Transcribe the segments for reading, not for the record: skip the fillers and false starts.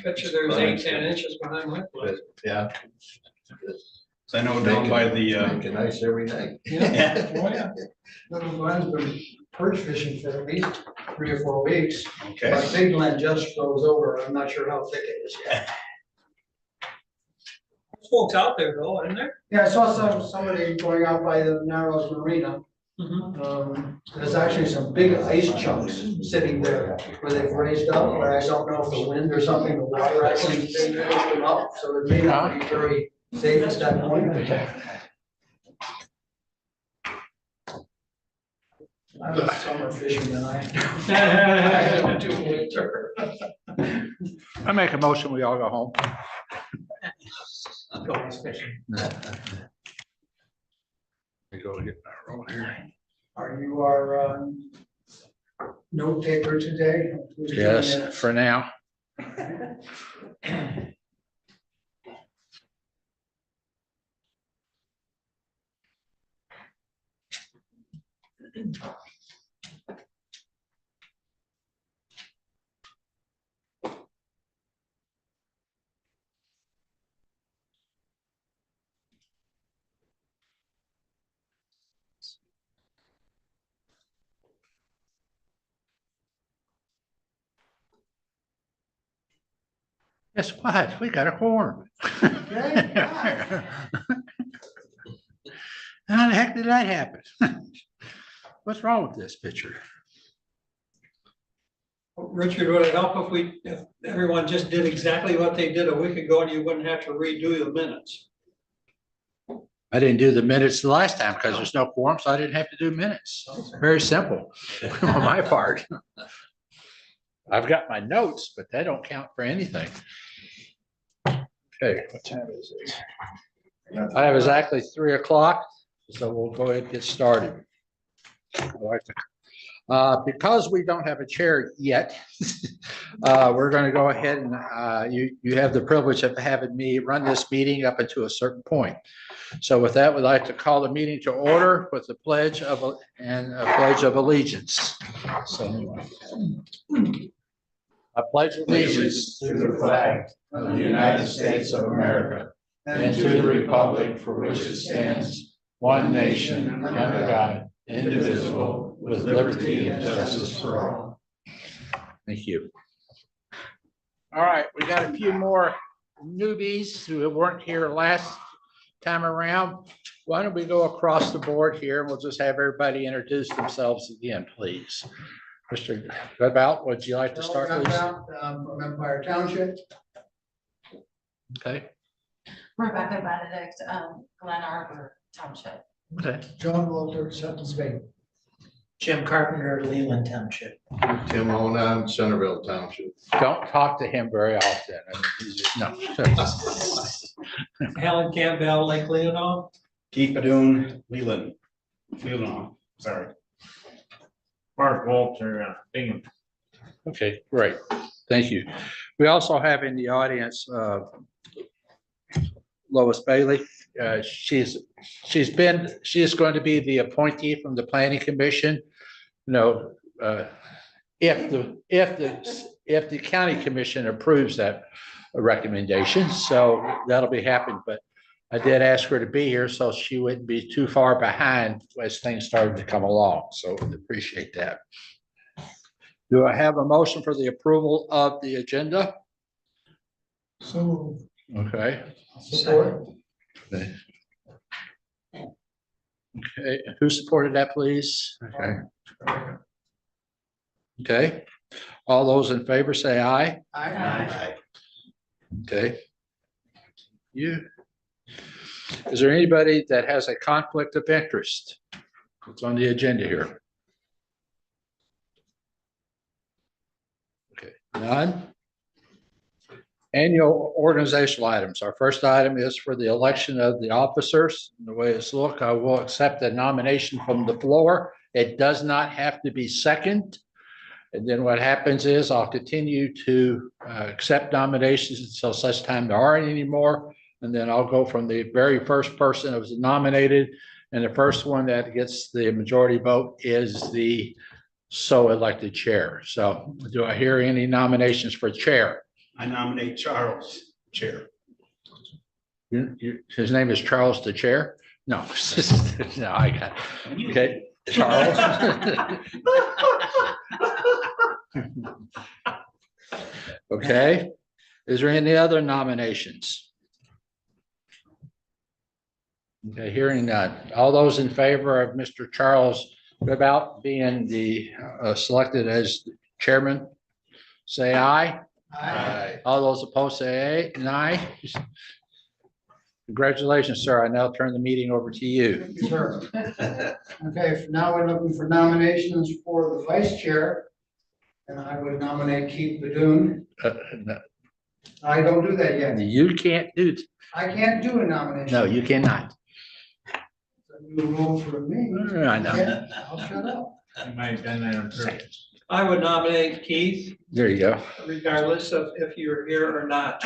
Bet you there's 8-10 inches behind my place. Yeah. So I know down by the, Make it nice every night. Yeah, oh yeah. Little Glenn's been perch fishing for at least 3 or 4 weeks. okay, But Big Glen just froze over. I'm not sure how thick it is yet. There's folks out there though, isn't there? Yeah, I saw somebody going out by the Narrows Marina. There's actually some big ice chunks sitting there where they've raised up, but I don't know if the wind or something, the water actually pushed them up, so it may not be very safe at that point. I was summer fishing and I don't do winter. I make a motion, we all go home. Go ice fishing. We go get my roll here. Are you our note taker today? Who's doing Yes, it? for now. Guess what? We got a quorum. How the heck did that happen? What's wrong with this picture? Richard, would it help if everyone just did exactly what they did a week ago and you wouldn't have to redo the minutes? I didn't do the minutes the last time because there's no quorum, so I didn't have to do minutes. Very simple on my part. I've got my notes, but they don't count for anything. Okay, what time is it? I have exactly 3 o'clock, so we'll go ahead and get started. Because we don't have a chair yet, we're going to go ahead and you have the privilege of having me run this meeting up until a certain point. So with that, we'd like to call the meeting to order with the pledge of allegiance. So I pledge allegiance To the flag of the United States of America and to the republic for which it stands, one nation, under God, indivisible, with liberty and justice for all. Thank you. All right, we got a few more newbies who weren't here last time around. Why don't we go across the board here and we'll just have everybody introduce themselves again, please. Mr. Goodbout, would you like to start, please? From Empire Township. Okay. Rebecca Benedict, Glen Arbor Township. Okay. John Walter, Sutton's Bay. Jim Carpenter, Leland Township. Tim Onan, Centerville Township. Don't talk to him very often. I mean, he's just, no. Helen Campbell, Lake Leelanau. Keith Padoon, Leelanau, sorry. Mark Walter, Bingham. Okay, great. Thank you. We also have in the audience Lois Bailey. She is going to be the appointee from the Planning Commission. You know, if the county commission approves that recommendation, so that'll be happening. But I did ask her to be here so she wouldn't be too far behind as things started to come along. So appreciate that. Do I have a motion for the approval of the agenda? So. Okay. Support. Okay. Okay, who supported that, please? Okay. Okay, all those in favor say aye. Aye. Okay. You. Is there anybody that has a conflict of interest? It's on the agenda here. Okay, none. Annual organizational items. Our first item is for the election of the officers. The way it's looked, I will accept the nomination from the floor. It does not have to be second. And then what happens is I'll continue to accept nominations until such time there aren't any more. And then I'll go from the very first person that was nominated. And the first one that gets the majority vote is the so elected chair. So do I hear any nominations for chair? I nominate Charles, Chair. His name is Charles the Chair? No, no, I got, okay, Charles. Okay, is there any other nominations? Okay, hearing none. All those in favor of Mr. Charles Ribbout being the selected as chairman, say aye. Aye. All those opposed say aye. Congratulations, sir. I now turn the meeting over to you. Thank you, sir. Okay, now we're looking for nominations for the vice chair. And I would nominate Keith Badoon. No, I don't do that yet. you can't do, I can't do a nomination. no, you cannot. It's a new rule for me. I know. Okay, I'll shut up. You might have done that on purpose. I would nominate Keith, There you go. regardless of if you're here or not.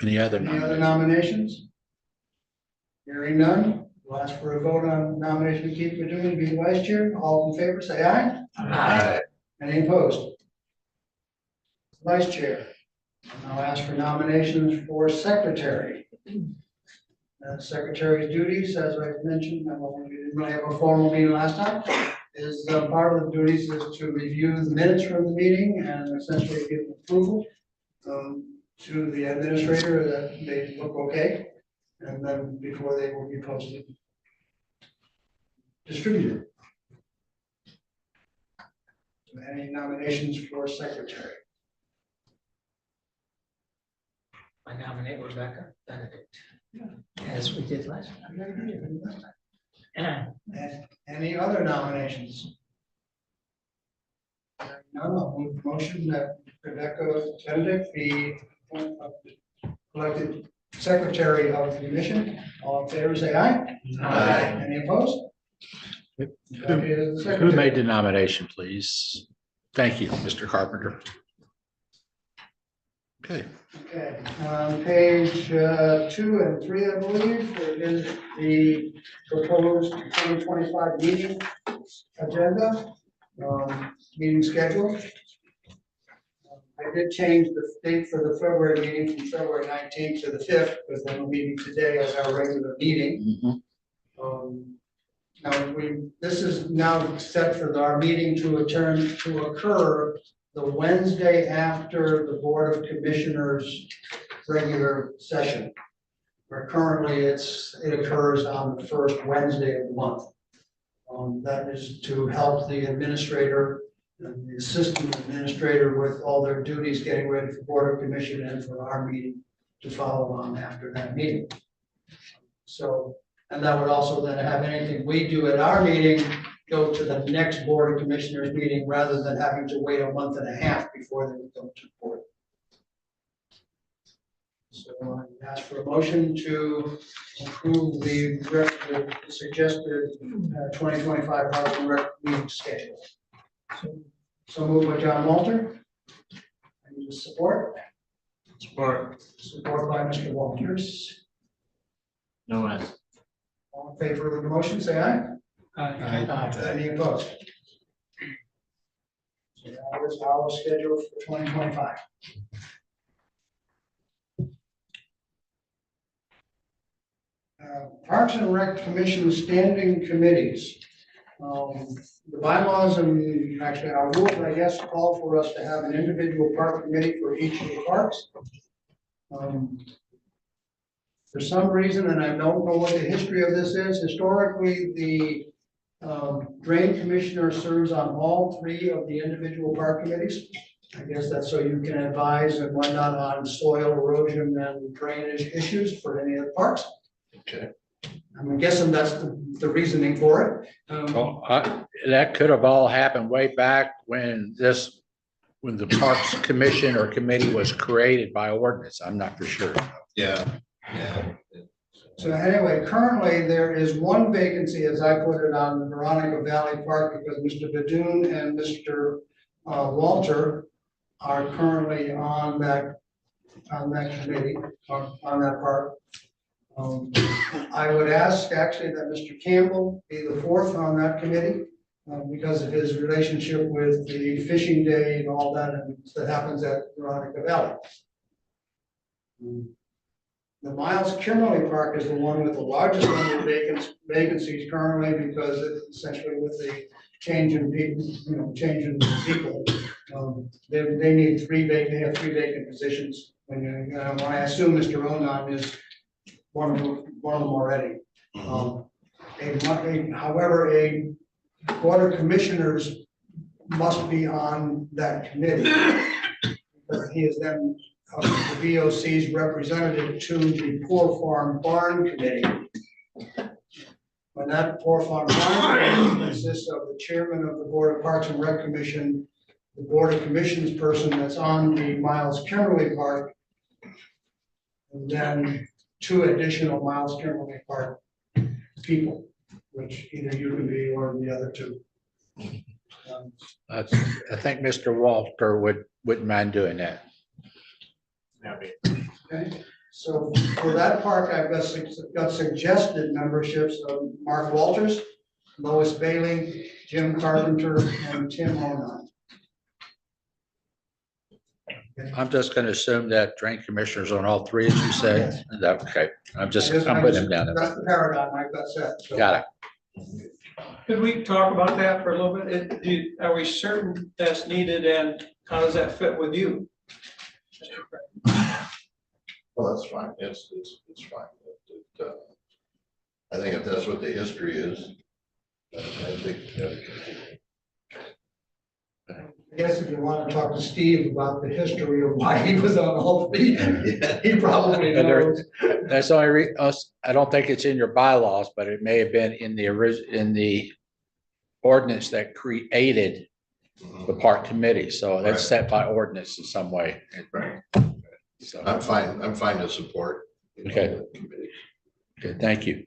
Any other Any other nominations? nominations? Hearing none, we'll ask for a vote on nomination of Keith Badoon to be the vice chair. All in favor, say aye. Aye. Any opposed? Vice chair. I'll ask for nominations for secretary. Secretary's duties, as I mentioned, we didn't really have a formal meeting last time, is part of the duties is to review the minutes from the meeting and essentially give approval to the administrator that they look okay, and then before they will be posted. Distributed. Any nominations for secretary? I nominate Rebecca Benedict, as we did last time. And any other nominations? No, I'll move motion that Rebecca Benedict be elected secretary of the commission. All in favor, say aye. Aye. Any opposed? Rebecca is the Who made secretary. the nomination, please? Thank you, Mr. Carpenter. Okay, Okay, page 2 and 3, I believe, is the proposed 2025 meeting agenda, meeting schedule. I did change the date for the February meeting from February 19th to the 5th, because then we're meeting today as our regular meeting. Mhm. Now, this is now set for our meeting to occur the Wednesday after the Board of Commissioners' regular session. Where currently it occurs on the first Wednesday of the month. That is to help the administrator and the assistant administrator with all their duties getting ready for Board of Commission and for our meeting to follow on after that meeting. So, and that would also then have anything we do at our meeting go to the next Board of Commissioners meeting rather than having to wait a month and a half before they would go to board. So I ask for a motion to approve the suggested 2025 Parks and Rec meeting schedule. So moved by John Walter. Any support? Support. Support by Mr. Walters. No answer. All in favor of the motion, say aye. Any opposed? So that is our schedule for 2025. Parks and Rec Commission standing committees. The bylaws and actually our rules, I guess, call for us to have an individual park committee for each of the parks. For some reason, and I don't know what the history of this is, historically, the drain commissioner serves on all 3 of the individual park committees. I guess that's so you can advise and whatnot on soil erosion and drainage issues for any of the parks. Okay. I'm guessing that's the reasoning for it. Well, that could have all happened way back when the Parks Commission or committee was created by ordinance. I'm not for sure. Yeah. So anyway, currently there is one vacancy, as I put it, on the Veronica Valley Park because Mr. Badoon and Mr. Walter are currently on that committee, on that park. I would ask actually that Mr. Campbell be the 4th on that committee. because of his relationship with the fishing day and all that, and that happens at Veronica Valley. The Miles Kimberly Park is the one with the largest number of vacancies currently, because it's essentially with the change in people, change in people. They need they have 3 vacant positions, and I assume Mr. Onan is one of them already. However, a board of commissioners must be on that committee, because he is then the VOC's representative to the Poor Farm Barn Committee. When that Poor Farm Barn Committee consists of the chairman of the Board of Parks and Rec Commission, the Board of Commissions person that's on the Miles Kimberly Park, and then 2 additional Miles Kimberly Park people, which either you can be or the other 2. I think Mr. Walker wouldn't mind doing that. Okay, so for that park, I've got suggested memberships of Mark Walters, Lois Bailey, Jim Carpenter, and Tim Onan. I'm just going to assume that drain commissioners on all 3, as you say. Okay, I'm putting them down. That's the paradigm I've got set. So. Got it. Could we talk about that for a little bit? Are we certain that's needed, and how does that fit with you? Well, that's fine. It's fine. I think if that's what the history is, I think. I guess if you want to talk to Steve about the history of why he was on all 3, he probably knows. That's the only I don't think it's in your bylaws, but it may have been in the ordinance that created the park committee. So that's set by ordinance in some way. Right. So I'm fine to support. Okay. Okay, thank you.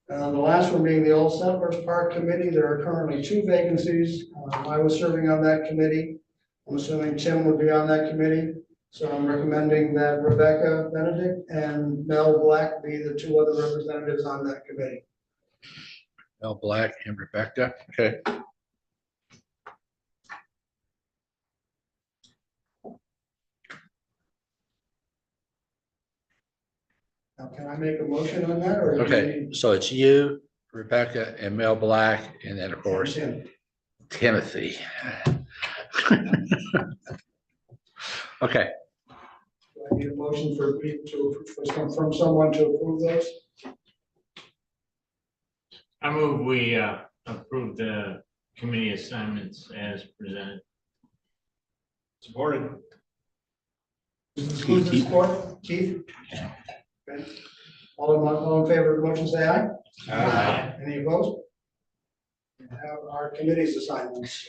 The last one being the Old Settlers Park Committee. There are currently 2 vacancies. I was serving on that committee. I'm assuming Tim would be on that committee. So I'm recommending that Rebecca Benedict and Mel Black be the 2 other representatives on that committee. Mel Black and Rebecca. Okay. Now, can I make a motion on that? Or Okay, so it's you, Rebecca, and Mel Black, and then of course Tim. Timothy. Okay, Do I need a motion for people from someone to approve those? I move we approve the committee assignments as presented. Supported. Who's the support? Keith? Okay. All in favor of the motion, say aye. Aye. Any opposed? We have our committee's assignments.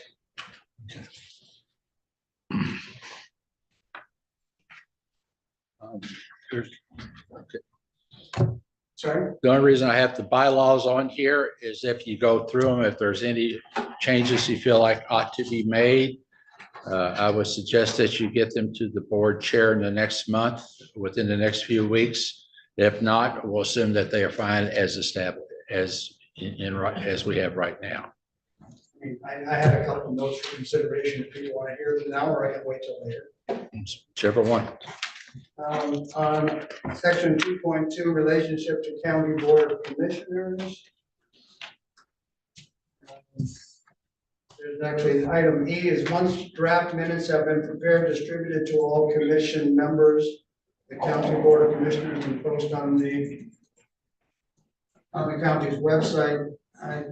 Sorry? the only reason I have the bylaws on here is if you go through them, if there's any changes you feel like ought to be made, I would suggest that you get them to the board chair in the next month, within the next few weeks. If not, we'll assume that they are fine as established, as we have right now. I mean, I had a couple of notes for consideration. If people want to hear them now, or I can wait till later. Whichever one. On section 2.2, relationship to county board of commissioners. There's actually item E is once draft minutes have been prepared, distributed to all commission members, the county board of commissioners can post on the county's website. I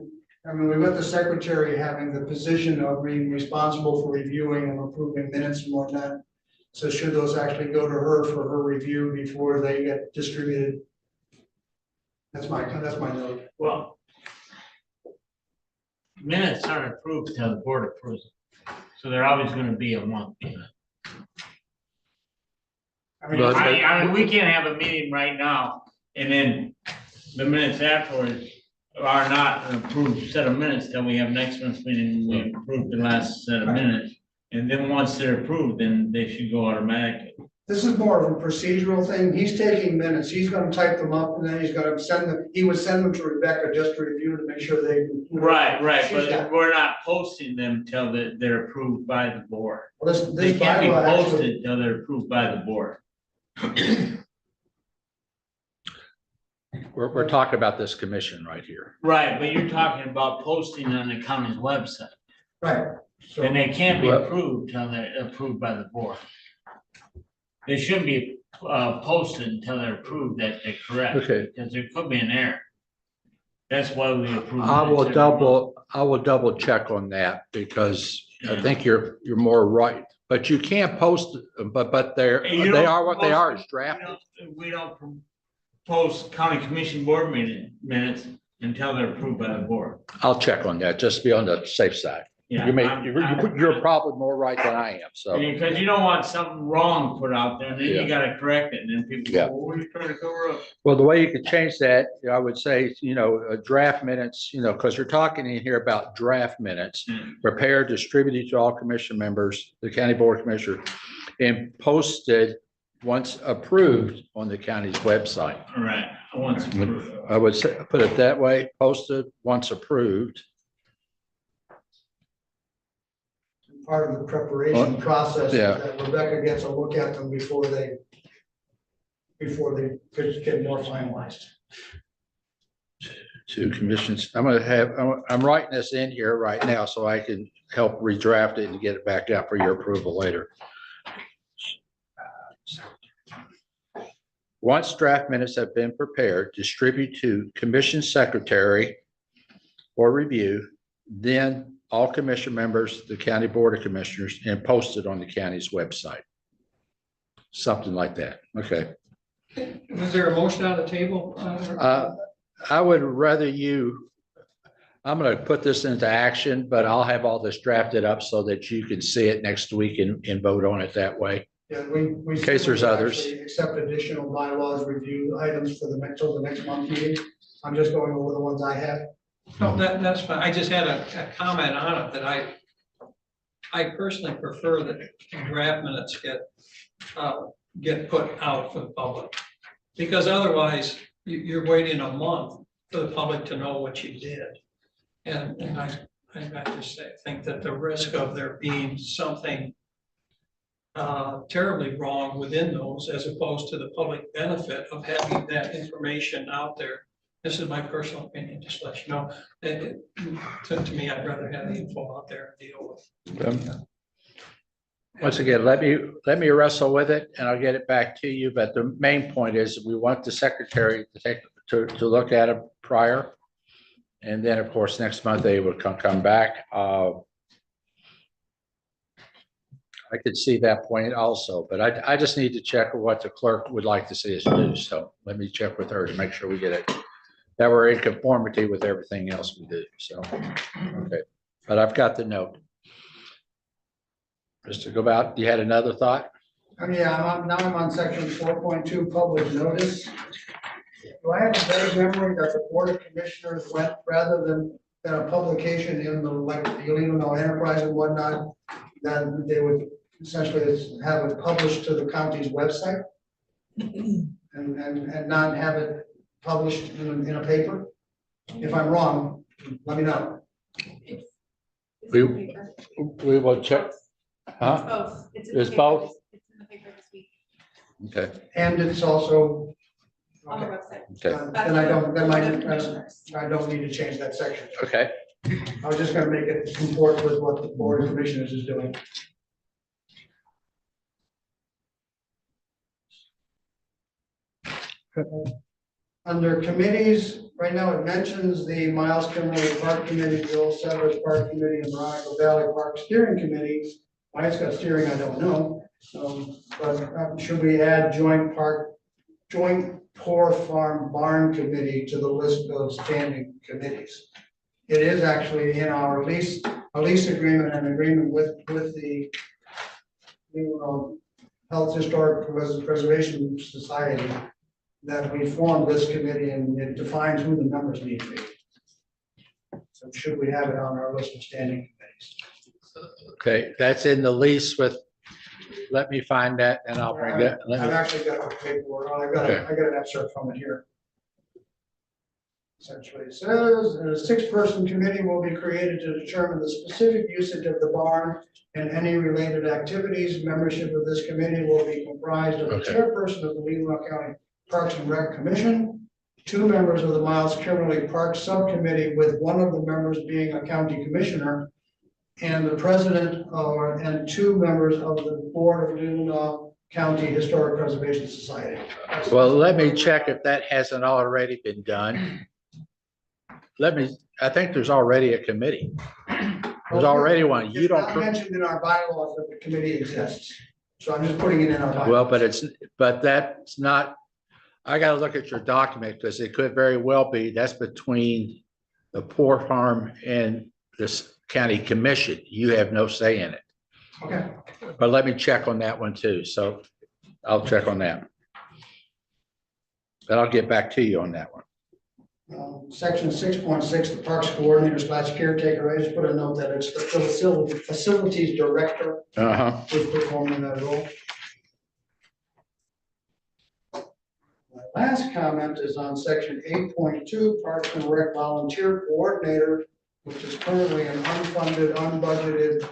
mean, we with the secretary having the position of being responsible for reviewing and approving minutes and whatnot. So should those actually go to her for her review before they get distributed? That's my note. Well, minutes aren't approved till the board approves it. So they're always gonna be a month. I mean, But- I mean, we can't have a meeting right now and then the minutes afterwards are not an approved set of minutes till we have next month's meeting. We approve the last set of minutes. And then once they're approved, then they should go automatically. This is more of a procedural thing. He's taking minutes. He's gonna type them up and then he's gonna send them, he would send them to Rebecca just to review to make sure they. Right, She's but got- we're not posting them till they're approved by the board. Well, They this can't be bylaw actually, posted till they're approved by the board. We're talking about this commission right here. Right, but you're talking about posting on the county's website, right, so, and they can't be Well- approved till they're approved by the board. They shouldn't be posted until they're approved that they're correct, Okay, because there could be an error. That's why we approve. I will minutes every month. double check on that because I Yeah. think you're more right. But you can't post, but they You are don't what they are, post- it's drafted. We don't post county commission board minutes until they're approved by the board. I'll check on that, just to be on the safe side. Yeah, You may, I'm- you're probably more right than I am, so. Because you don't want something wrong put out there, and then Yeah. you gotta correct it, and then people Yeah. go, well, what are you trying to cover up? Well, the way you could change that, I would say, draft minutes, because you're talking in here about draft minutes, Hmm. prepared, distributed to all commission members, the county board commissioner, and posted once approved on the county's website. All right, once approved. I would say, put it that way, posted once approved. part of the preparation process, yeah. that Rebecca gets a look at them before they get more finalized. To commissions, I'm writing this in here right now so I can help redraft it and get it back out for your approval later. Once draft minutes have been prepared, distribute to commission secretary for review, then all commission members, the county board of commissioners, and post it on the county's website. Something like that. Okay. Was there a motion on the table? I would rather I'm gonna put this into action, but I'll have all this drafted up so that you can see it next week and vote on it that way. Yeah, we. In case there's others. actually Accept additional bylaws review items for the next month meeting. I'm just going over the ones I have. No, that's fine. I just had a comment on it that I personally prefer that draft minutes get put out for the public. Because otherwise, you're waiting a month for the public to know what you did. And I just think that the risk of there being something terribly wrong within those, as opposed to the public benefit of having that information out there. This is my personal opinion, just to let you know. To me, I'd rather have the info out there and deal with. Once again, let me wrestle with it and I'll get it back to you. But the main point is we want the secretary to look at it prior. And then, of course, next month they will come back. I could see that point also, but I just need to check what the clerk would like to see us do. So let me check with her to make sure we get it, that we're in conformity with everything else we do. So, okay, but I've got the note. Mr. Gobout, you had another thought? Yeah, now I'm on section 4.2, public notice. Do I have a vague memory that the Board of Commissioners went rather than a publication in the, like, the Leelanau Enterprise and whatnot, then they would essentially have it published to the county's website? And not have it published in a paper? If I'm wrong, let me know. We will check. Huh? Both. It's both? It's in the paper this week, Okay, And it's also. on the website. okay, Then I don't, then Commissioners. I don't need to change that section. okay. I was just gonna make it comport with what the Board of Commissioners is doing. Under committees, right now it mentions the Miles Kimberly Park Committee, Bill Settlers Park Committee, and Veronica Valley Park Steering Committee. Why it's got steering, I don't know. But should we add joint Poor Farm Barn Committee to the list of standing committees? It is actually in our lease agreement and agreement with the Health Historic Preservation Society that we formed this committee, and it defines who the members need to be. So should we have it on our list of standing committees? Okay, that's in the lease with let me find that and I'll bring that. I've Let me, actually got the paperwork, I got an excerpt from it here. Essentially, it says, a 6-person committee will be created to determine the specific usage of the barn and any related activities. Membership of this committee will be comprised of the Okay. chairperson of the Leelanau County Parks and Rec Commission, 2 members of the Miles Kimberly Park Subcommittee, with one of the members being a county commissioner, and the president and 2 members of the board of Leelanau County Historic Preservation Society. well, let me check if that hasn't already been done. I think there's already a committee. There's already one. You It's not don't, mentioned in our bylaws that the committee exists, so I'm just putting it in our bylaws. well, but that's not, I gotta look at your document because it could very well be, that's between the Port Farm and this county commission. You have no say in it. Okay, But let me check on that one too. So I'll check on that. And I'll get back to you on that one. section 6.6, the parks coordinator / caretaker, I just put a note that it's the facilities director Uh-huh. who's performing that role. My last comment is on section 8.2, Parks and Rec volunteer coordinator, which is currently an unfunded, unbudgeted,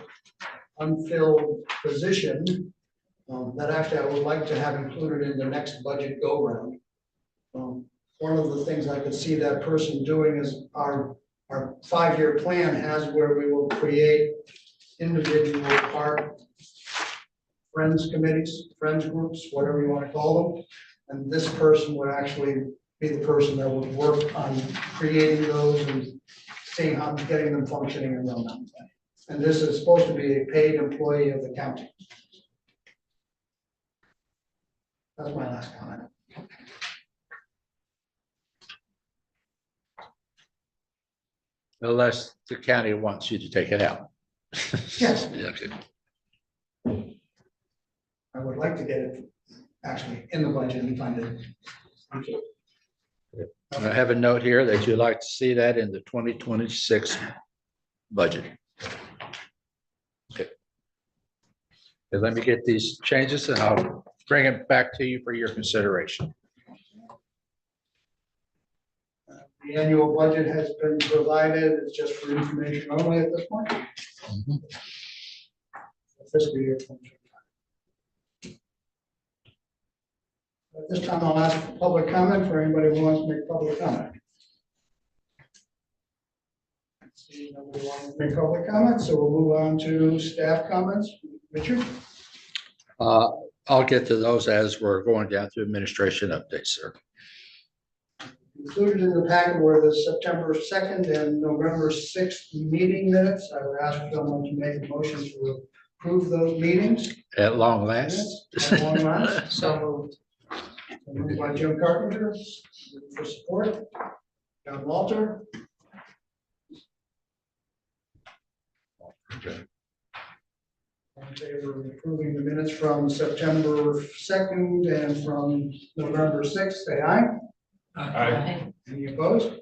unfilled position. That actually I would like to have included in the next budget go-round. One of the things I could see that person doing is our 5-year plan has where we will create individual park friends committees, friends groups, whatever you want to call them. And this person would actually be the person that would work on creating those and seeing how getting them functioning and run them. And this is supposed to be a paid employee of the county. That's my last comment. Unless the county wants you to take it out. Yes. Okay. I would like to get it actually in the budget and funded. I have a note here that you'd like to see that in the 2026 budget. Okay. Okay, let me get these changes and I'll bring it back to you for your consideration. The annual budget has been provided, it's just for information only at this point. Fiscal year 2025. At this time, I'll ask for public comment for anybody who wants to make public comment. See, nobody wants to make public comments, so we'll move on to staff comments. Richard? I'll get to those as we're going down through administration updates, sir. Included in the packet were the September 2nd and November 6th meeting minutes. I would ask someone to make a motion to approve those meetings. At long last. At long last. So moved by Jim Carpenter for support. John Walter. In favor of approving the minutes from September 2nd and from November 6th, say aye. Aye. Any opposed?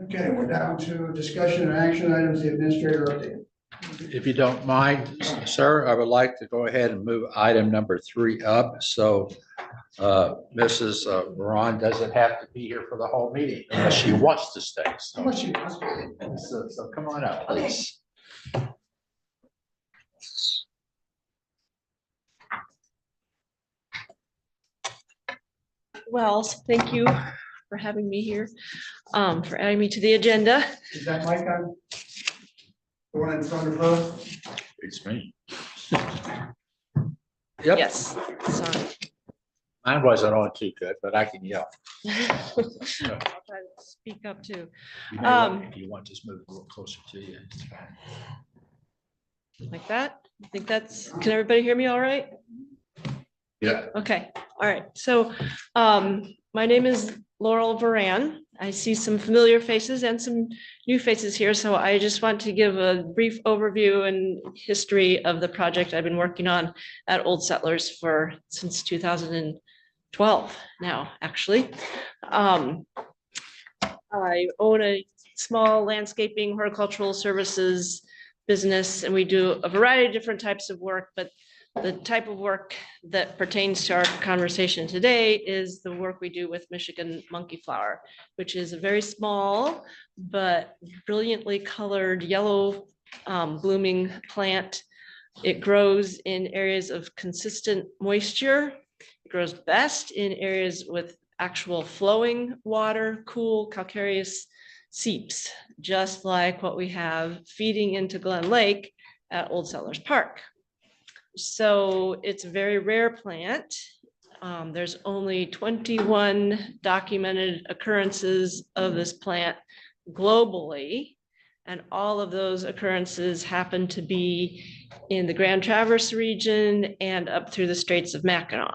Okay, we're down to discussion and action items, the administrator update. If you don't mind, sir, I would like to go ahead and move item number 3 up. So Mrs. Ron doesn't have to be here for the whole meeting unless she wants to stay. How So much you must be? so come on up, please. Well, thank you for having me here, for adding me to the agenda. Is that mic on? The one in front of her? It's me. Yep, Yes, sorry. mine wasn't on too good, but I can yell. I'll try to speak up too. You may want- If you want, just move a little closer to you. Like that? I think that's, can everybody hear me all right? Yeah. Okay, all right. So my name is Laurel Varan. I see some familiar faces and some new faces here. So I just want to give a brief overview and history of the project I've been working on at Old Settlers since 2012 now, actually. I own a small landscaping horticultural services business, and we do a variety of different types of work, but the type of work that pertains to our conversation today is the work we do with Michigan monkeyflower, which is a very small but brilliantly colored yellow blooming plant. It grows in areas of consistent moisture. It grows best in areas with actual flowing water, cool calcareous seeps, just like what we have feeding into Glen Lake at Old Settlers Park. So it's a very rare plant. There's only 21 documented occurrences of this plant globally. And all of those occurrences happen to be in the Grand Traverse region and up through the Straits of Mackinac.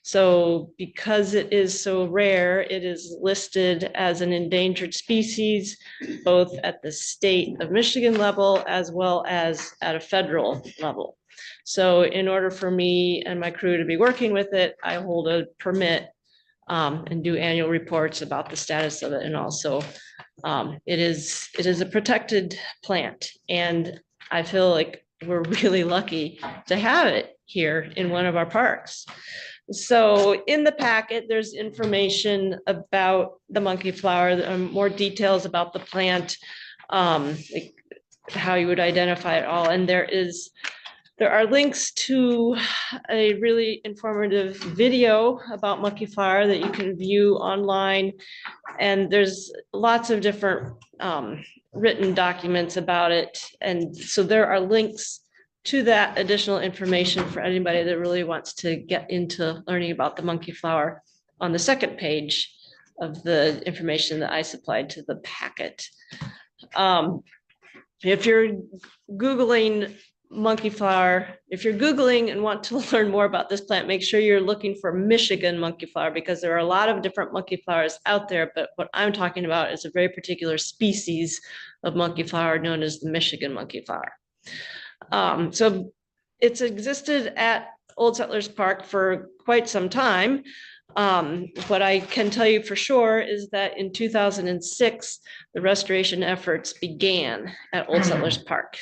So because it is so rare, it is listed as an endangered species, both at the state of Michigan level as well as at a federal level. So in order for me and my crew to be working with it, I hold a permit and do annual reports about the status of it. And also it is a protected plant. And I feel like we're really lucky to have it here in one of our parks. So in the packet, there's information about the monkeyflower, more details about the plant, like how you would identify it all. And there are links to a really informative video about monkeyflower that you can view online. And there's lots of different written documents about it. And so there are links to that additional information for anybody that really wants to get into learning about the monkeyflower on the second page of the information that I supplied to the packet. If you're Googling monkeyflower, if you're Googling and want to learn more about this plant, make sure you're looking for Michigan monkeyflower, because there are a lot of different monkeyflowers out there, but what I'm talking about is a very particular species of monkeyflower known as the Michigan monkeyflower. So it's existed at Old Settlers Park for quite some time. What I can tell you for sure is that in 2006, the restoration efforts began at Old Settlers Park.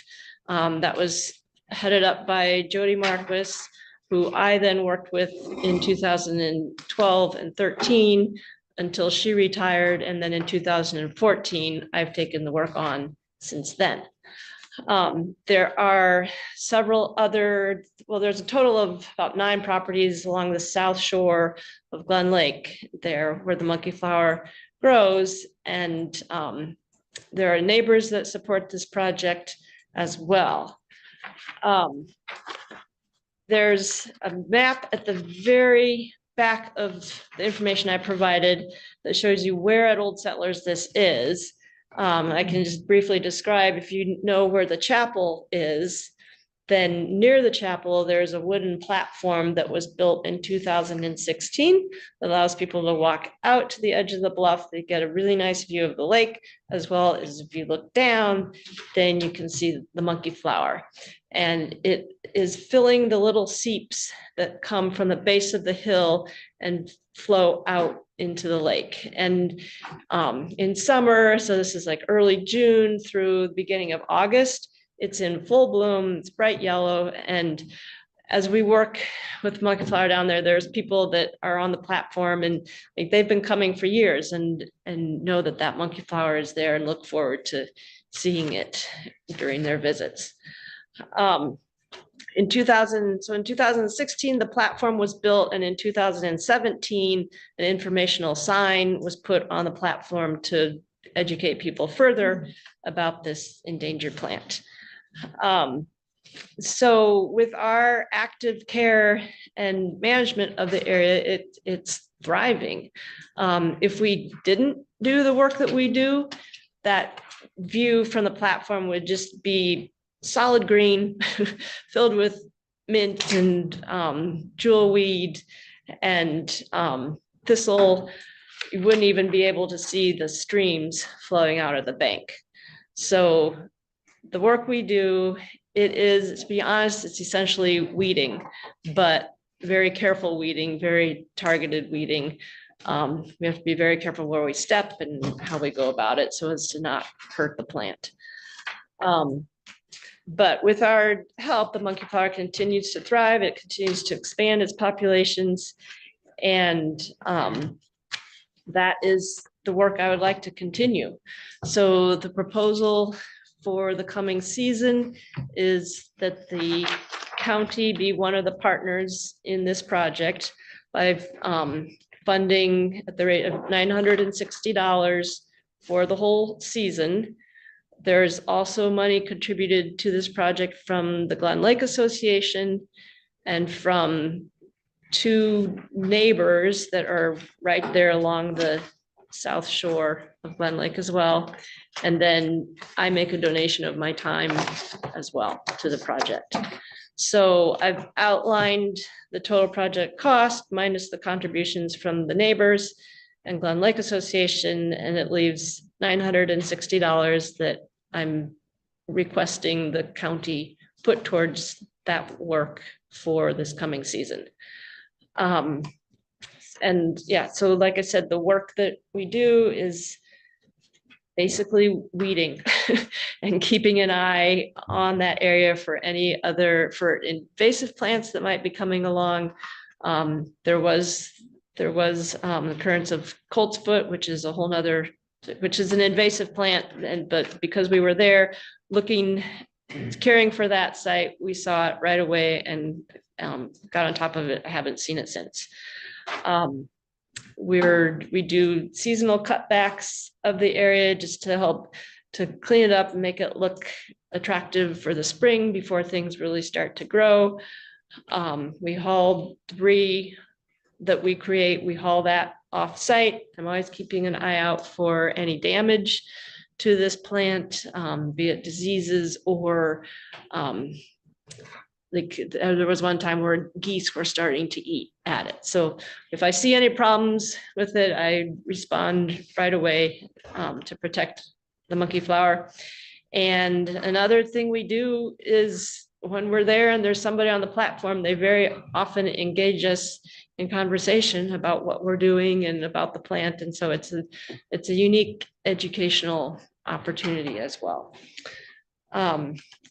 That was headed up by Jody Marquis, who I then worked with in 2012 and 13 until she retired. And then in 2014, I've taken the work on since then. There are several other, well, there's a total of about 9 properties along the south shore of Glen Lake there where the monkeyflower grows. And there are neighbors that support this project as well. There's a map at the very back of the information I provided that shows you where at Old Settlers this is. I can just briefly describe, if you know where the chapel is, then near the chapel, there's a wooden platform that was built in 2016 that allows people to walk out to the edge of the bluff. They get a really nice view of the lake, as well as if you look down, then you can see the monkeyflower. And it is filling the little seeps that come from the base of the hill and flow out into the lake. And in summer, so this is like early June through the beginning of August, it's in full bloom, it's bright yellow. And as we work with monkeyflower down there, there's people that are on the platform and like, they've been coming for years and know that that monkeyflower is there and look forward to seeing it during their visits. In 2016, the platform was built, and in 2017, an informational sign was put on the platform to educate people further about this endangered plant. So with our active care and management of the area, it's thriving. If we didn't do the work that we do, that view from the platform would just be solid green, filled with mint and jewelweed and thistle. You wouldn't even be able to see the streams flowing out of the bank. So the work we do, it is, to be honest, it's essentially weeding, but very careful weeding, very targeted weeding. We have to be very careful where we step and how we go about it so as to not hurt the plant. But with our help, the monkey flower continues to thrive. It continues to expand its populations. And that is the work I would like to continue. So the proposal for the coming season is that the county be one of the partners in this project by funding at the rate of $960 for the whole season. There's also money contributed to this project from the Glen Lake Association and from 2 neighbors that are right there along the south shore of Glen Lake as well. And then I make a donation of my time as well to the project. So I've outlined the total project cost minus the contributions from the neighbors and Glen Lake Association, and it leaves $960 that I'm requesting the county put towards that work for this coming season. And yeah, so like I said, the work that we do is basically weeding and keeping an eye on that area for any other, for invasive plants that might be coming along. There was occurrence of colt's foot, which is a whole nother, which is an invasive plant. But because we were there looking, caring for that site, we saw it right away and got on top of it. I haven't seen it since. We do seasonal cutbacks of the area just to help to clean it up and make it look attractive for the spring before things really start to grow. We haul debris that we create, we haul that off site. I'm always keeping an eye out for any damage to this plant, be it diseases or like there was one time where geese were starting to eat at it. So if I see any problems with it, I respond right away to protect the monkey flower. And another thing we do is when we're there and there's somebody on the platform, they very often engage us in conversation about what we're doing and about the plant. And so it's a unique educational opportunity as well.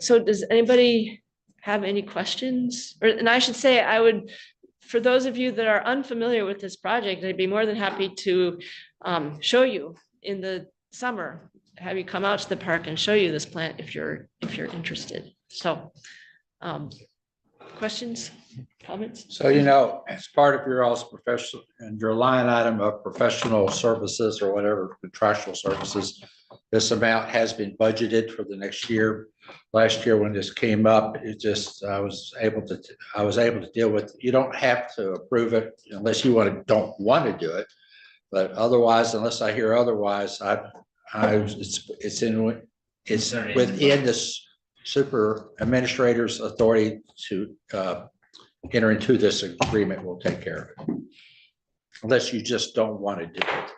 So does anybody have any questions? And I should say, I would, for those of you that are unfamiliar with this project, I'd be more than happy to show you in the summer, have you come out to the park and show you this plant if you're interested. So questions, comments? So, as part of your all's professional and your line item of professional services or whatever contractual services, this amount has been budgeted for the next year. Last year when this came up, I was able to deal with, you don't have to approve it unless you don't want to do it. But otherwise, unless I hear otherwise, it's within this super administrator's authority to enter into this agreement. We'll take care of it. Unless you just don't want to do it.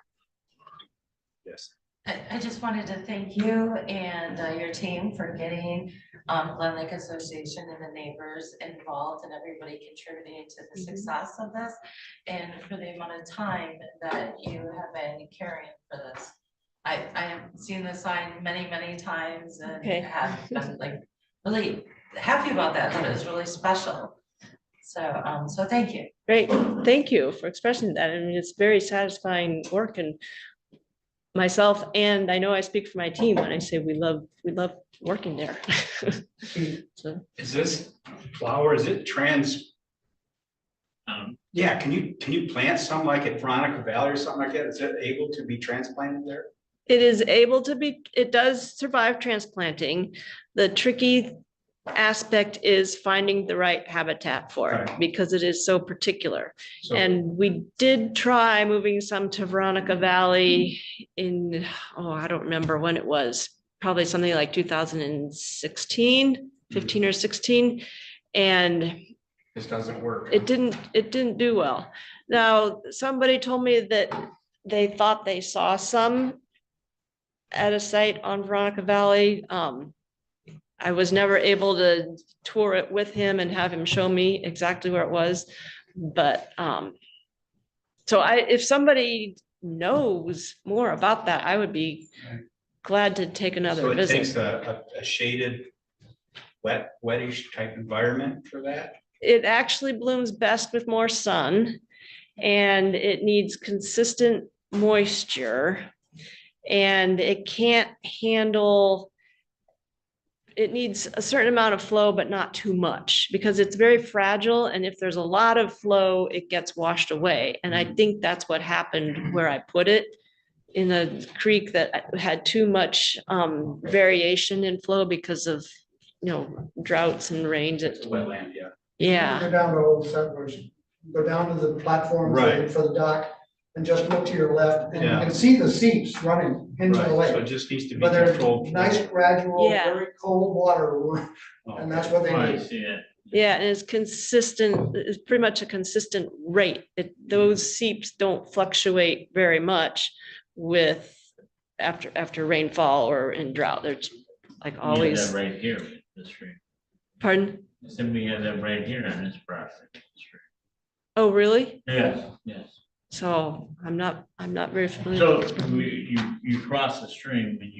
Yes. I just wanted to thank you and your team for getting Glen Lake Association and the neighbors involved and everybody contributing to the success of this and for the amount of time that you have been caring for this. I have seen the sign many, many times and have been like really happy about that. That is really special. So, so thank you. Great, thank you for expressing that. I mean, it's very satisfying work, and myself, and I know I speak for my team when I say we love working there. So. Is this flower, is it yeah, can you plant some like at Veronica Valley or something like that? Is it able to be transplanted there? It is able to be, it does survive transplanting. The tricky aspect is finding the right habitat for it because it is so particular. So, and we did try moving some to Veronica Valley in, I don't remember when it was, probably something like 2016, 15 or 16. And this doesn't work. It didn't do well. Now, somebody told me that they thought they saw some at a site on Veronica Valley. I was never able to tour it with him and have him show me exactly where it was, but So if somebody knows more about that, I would be glad to take So another it takes visit. a shaded, wettish type environment for that? It actually blooms best with more sun, and it needs consistent moisture. And it can't handle, it needs a certain amount of flow, but not too much, because it's very fragile. And if there's a lot of flow, it gets washed away. And I think that's what happened where I put it, in a creek that had too much variation in flow because of, droughts and rains. It's wetland, yeah. Yeah, Go down to Old Settlers, go down to the platform Right. for the dock and just look to your left and you Yeah. can see the seeps running into the Right, so it lake. just needs to be But they're controlled. nice, gradual, Yeah. very cold water, and that's what they I need. see it. yeah, and it's consistent, it's pretty much a consistent rate. Those seeps don't fluctuate very much with after rainfall or in drought. They're like We have always, that right here, this stream. pardon? So we have that right here on this property. Oh, really? Yes, yes. So I'm not very familiar. So you cross the stream when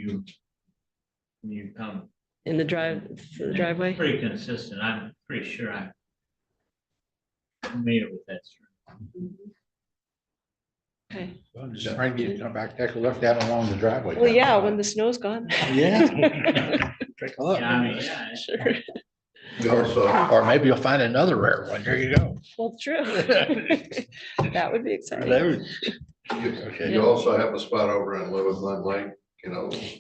you come. In the driveway? Pretty consistent. I'm pretty sure I made it with that stream. Okay. Well, just bring you to come back, take a look down along the driveway. Well, yeah, when the snow's gone. Yeah. Take a look. Yeah, I mean, yeah. Sure. Or maybe you'll find another rare one. There you go. Well, true. That would be exciting. Okay. You also have a spot over in Lewis Glen Lake,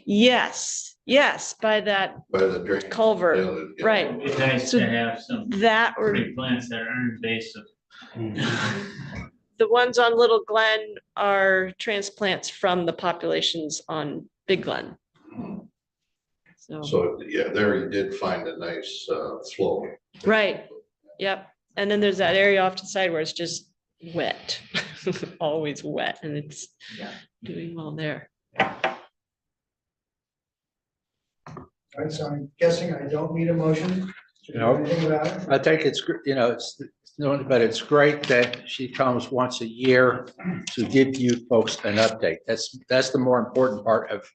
Yes, by that by the drain. culvert, right. It'd be nice So to have some that or pretty plants that are invasive. the ones on Little Glen are transplants from the populations on Big Glen. So, So, yeah, there you did find a nice flow. right, yep. And then there's that area off to the side where it's just wet, always wet, and it's doing well there. All right, so I'm guessing I don't need a motion. to do No. anything about it. I think but it's great that she comes once a year to give you folks an update. That's the more important part of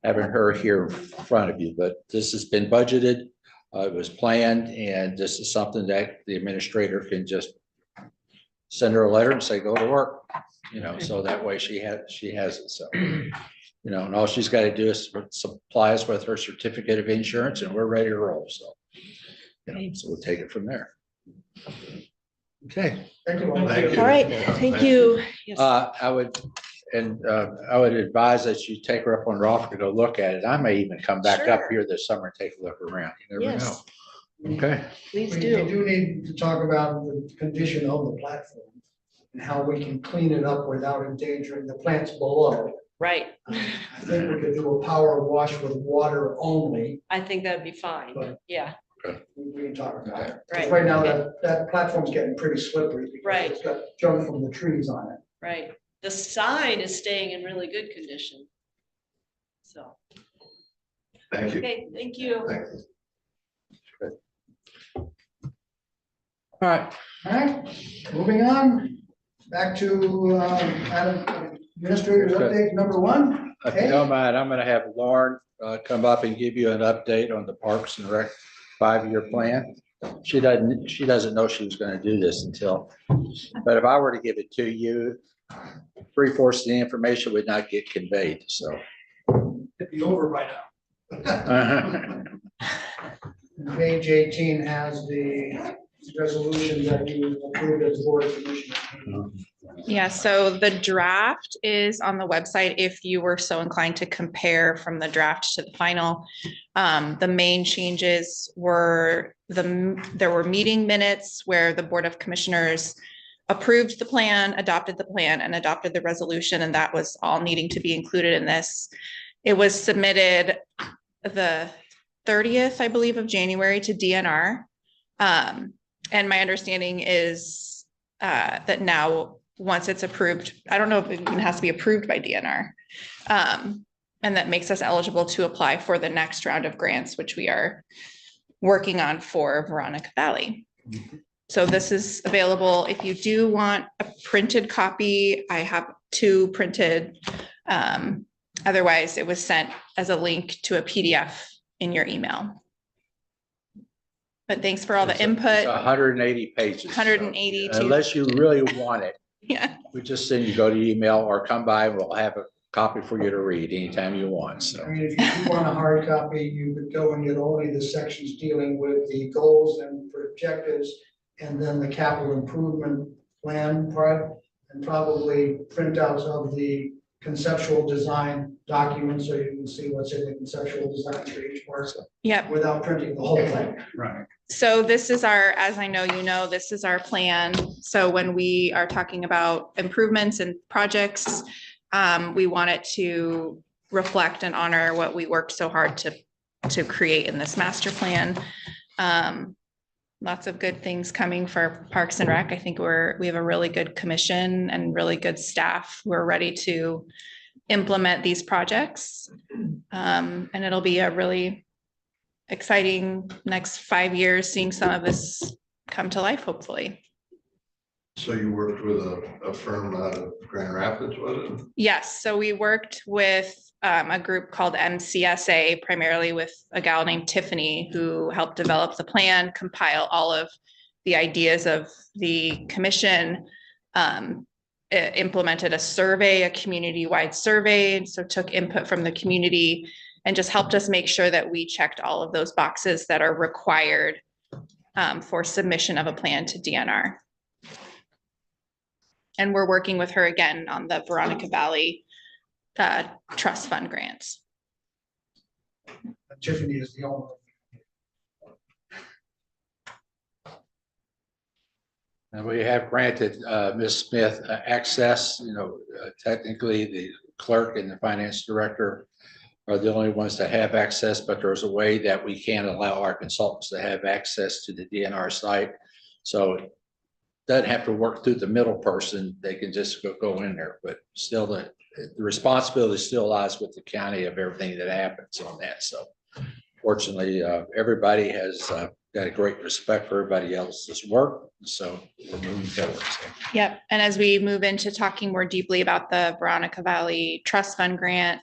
having her here in front of you, but this has been budgeted. It was planned, and this is something that the administrator can just send her a letter and say, go to work, so that way she has it. So, and all she's got to do is supply us with her certificate of insurance and we're ready to roll. So, so we'll take it from there. Okay. Thank you. Thank you. All right, thank you. Yes. I would advise that you take her up on her offer to go look at it. I may even come back up Sure. here this summer and take a look around. You never know. Yes, Okay. please We do. do need to talk about the condition of the platform and how we can clean it up without endangering the plants below. Right. I think we could do a power wash with water only. I think that'd be fine. But- Yeah, We can talk about it. 'Cause Right. Right now, that platform's getting pretty slippery. because Right. It's got junk from the trees on it. right. The sign is staying in really good condition. So, Thank you. okay, thank you. Thank you. All right. All right, moving on, back to administrator's update number one. If you don't mind, I'm gonna have Lauren come up and give you an update on the Parks and Rec 5-year plan. She doesn't know she was gonna do this until, but if I were to give it to you, 3/4 of the information would not get conveyed, so. It'd be over by now. Page 18 has the resolution that you approved as board of commissioners. Yeah, so the draft is on the website if you were so inclined to compare from the draft to the final. The main changes were there were meeting minutes where the Board of Commissioners approved the plan, adopted the plan, and adopted the resolution, and that was all needing to be included in this. It was submitted the 30th, I believe, of January to DNR. And my understanding is that now, once it's approved, I don't know if it even has to be approved by DNR. And that makes us eligible to apply for the next round of grants, which we are working on for Veronica Valley. So this is available. If you do want a printed copy, I have 2 printed. Otherwise, it was sent as a link to a PDF in your email. But thanks for all the input. 180 pages. 180 So, unless you really want it, Yeah. we just send you go to email or come by and we'll have a copy for you to read anytime you want. So. I mean, if you do want a hard copy, you could go and get only the sections dealing with the goals and objectives, and then the capital improvement plan part, and probably printouts of the conceptual design document, so you can see what's in the conceptual design for each part. Yep. Without printing the whole thing. Right. So this is our, as I know you know, this is our plan. So when we are talking about improvements and projects, we want it to reflect and honor what we worked so hard to create in this master plan. Lots of good things coming for Parks and Rec. I think we have a really good commission and really good staff who are ready to implement these projects. And it'll be a really exciting next 5 years, seeing some of this come to life, hopefully. So you worked with a firm out of Grand Rapids, was it? Yes, so we worked with a group called MCSA, primarily with a gal named Tiffany, who helped develop the plan, compile all of the ideas of the commission, implemented a survey, a community-wide survey, so took input from the community and just helped us make sure that we checked all of those boxes that are required for submission of a plan to DNR. And we're working with her again on the Veronica Valley Trust Fund grants. Tiffany is the owner. And we have granted Ms. Smith access. Technically the clerk and the finance director are the only ones that have access, but there's a way that we can allow our consultants to have access to the DNR site. So it doesn't have to work through the middle person. They can just go in there, but still the responsibility still lies with the county of everything that happens on that. So fortunately, everybody has got a great respect for everybody else's work. So we're moving forward. So. Yep. And as we move into talking more deeply about the Veronica Valley Trust Fund grant,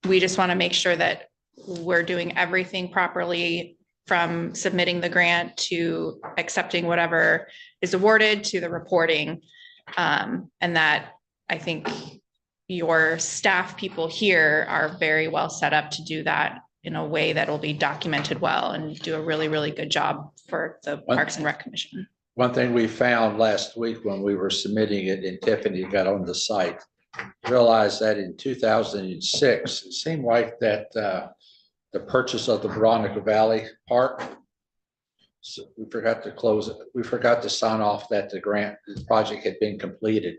we just want to make sure that we're doing everything properly, from submitting the grant to accepting whatever is awarded to the reporting. And that I think your staff people here are very well set up to do that in a way that will be documented well and do a really, really good job for the Parks and Rec Commission. One thing we found last week when we were submitting it and Tiffany got on the site, realized that in 2006, it seemed like that the purchase of the Veronica Valley Park, so we forgot to close it. We forgot to sign off that the project had been completed.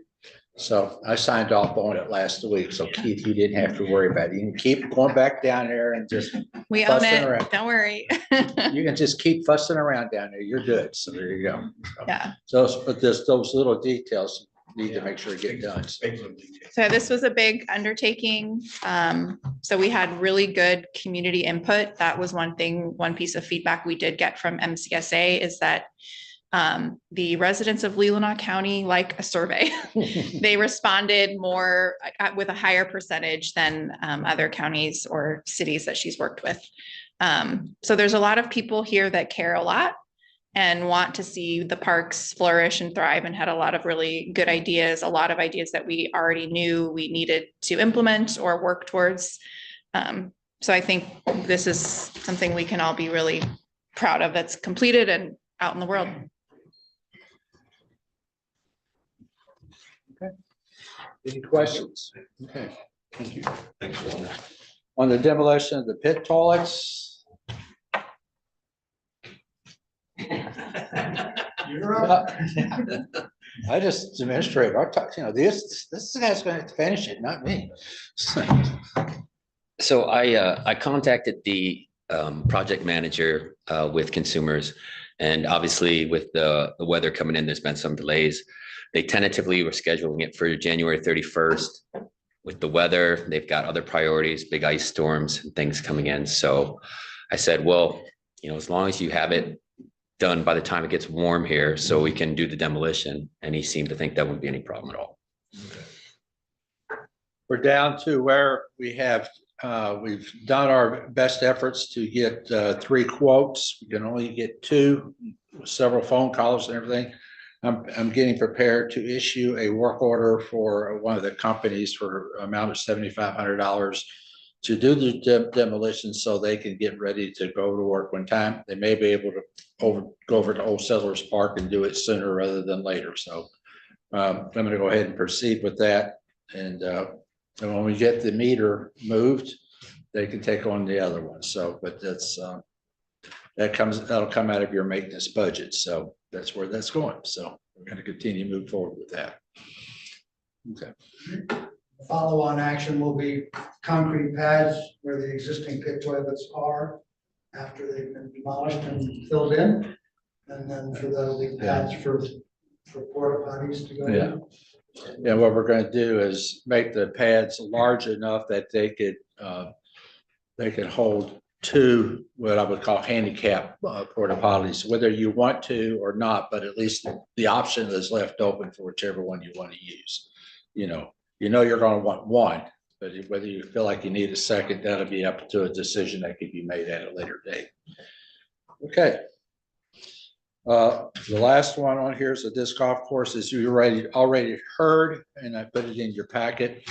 So I signed off on it last week. So Keith, you didn't have to worry about it. You can keep going back down there and just we own it. around. Don't worry. You can just keep fussing around down there. You're good. So there you go. So, yeah. So, but there's those little details you need to make sure get done. So this was a big undertaking. So we had really good community input. That was one piece of feedback we did get from MCSA is that the residents of Leelanau County like a survey. They responded more with a higher percentage than other counties or cities that she's worked with. So there's a lot of people here that care a lot and want to see the parks flourish and thrive, and had a lot of really good ideas, a lot of ideas that we already knew we needed to implement or work towards. So I think this is something we can all be really proud of that's completed and out in the world. Okay. Any questions? Okay. Thank you. Thanks, Walter. On the demolition of the pit toilets. You're up. I just demonstrate our talk, this guy's going to finish it, not me. So I contacted the project manager with consumers, and obviously with the weather coming in, there's been some delays. They tentatively were scheduling it for January 31st. With the weather, they've got other priorities, big ice storms and things coming in. So I said, well, as long as you have it done by the time it gets warm here, so we can do the demolition. And he seemed to think that wouldn't be any problem at all. We're down to where we have, we've done our best efforts to get 3 quotes. We can only get 2, with several phone calls and everything. I'm getting prepared to issue a work order for one of the companies for amount of $7,500 to do the demolition so they can get ready to go to work one time. They may be able to go over to Old Settlers Park and do it sooner rather than later. So I'm going to go ahead and proceed with that. And when we get the meter moved, they can take on the other one. So, but that's that'll come out of your maintenance budget. So that's where that's going. So we're going to continue to move forward with that. Okay. Follow-on action will be concrete pads where the existing pit toilets are after they've been demolished and filled in. And then for the pads for porta potties to go in. Yeah, what we're going to do is make the pads large enough that they could hold 2 what I would call handicap porta potties, whether you want to or not, but at least the option is left open for whichever one you want to use. You know you're going to want one, but whether you feel like you need a second, that'll be up to a decision that could be made at a later date. Okay. The last one on here is the disc golf course, as you already heard, and I put it in your packet.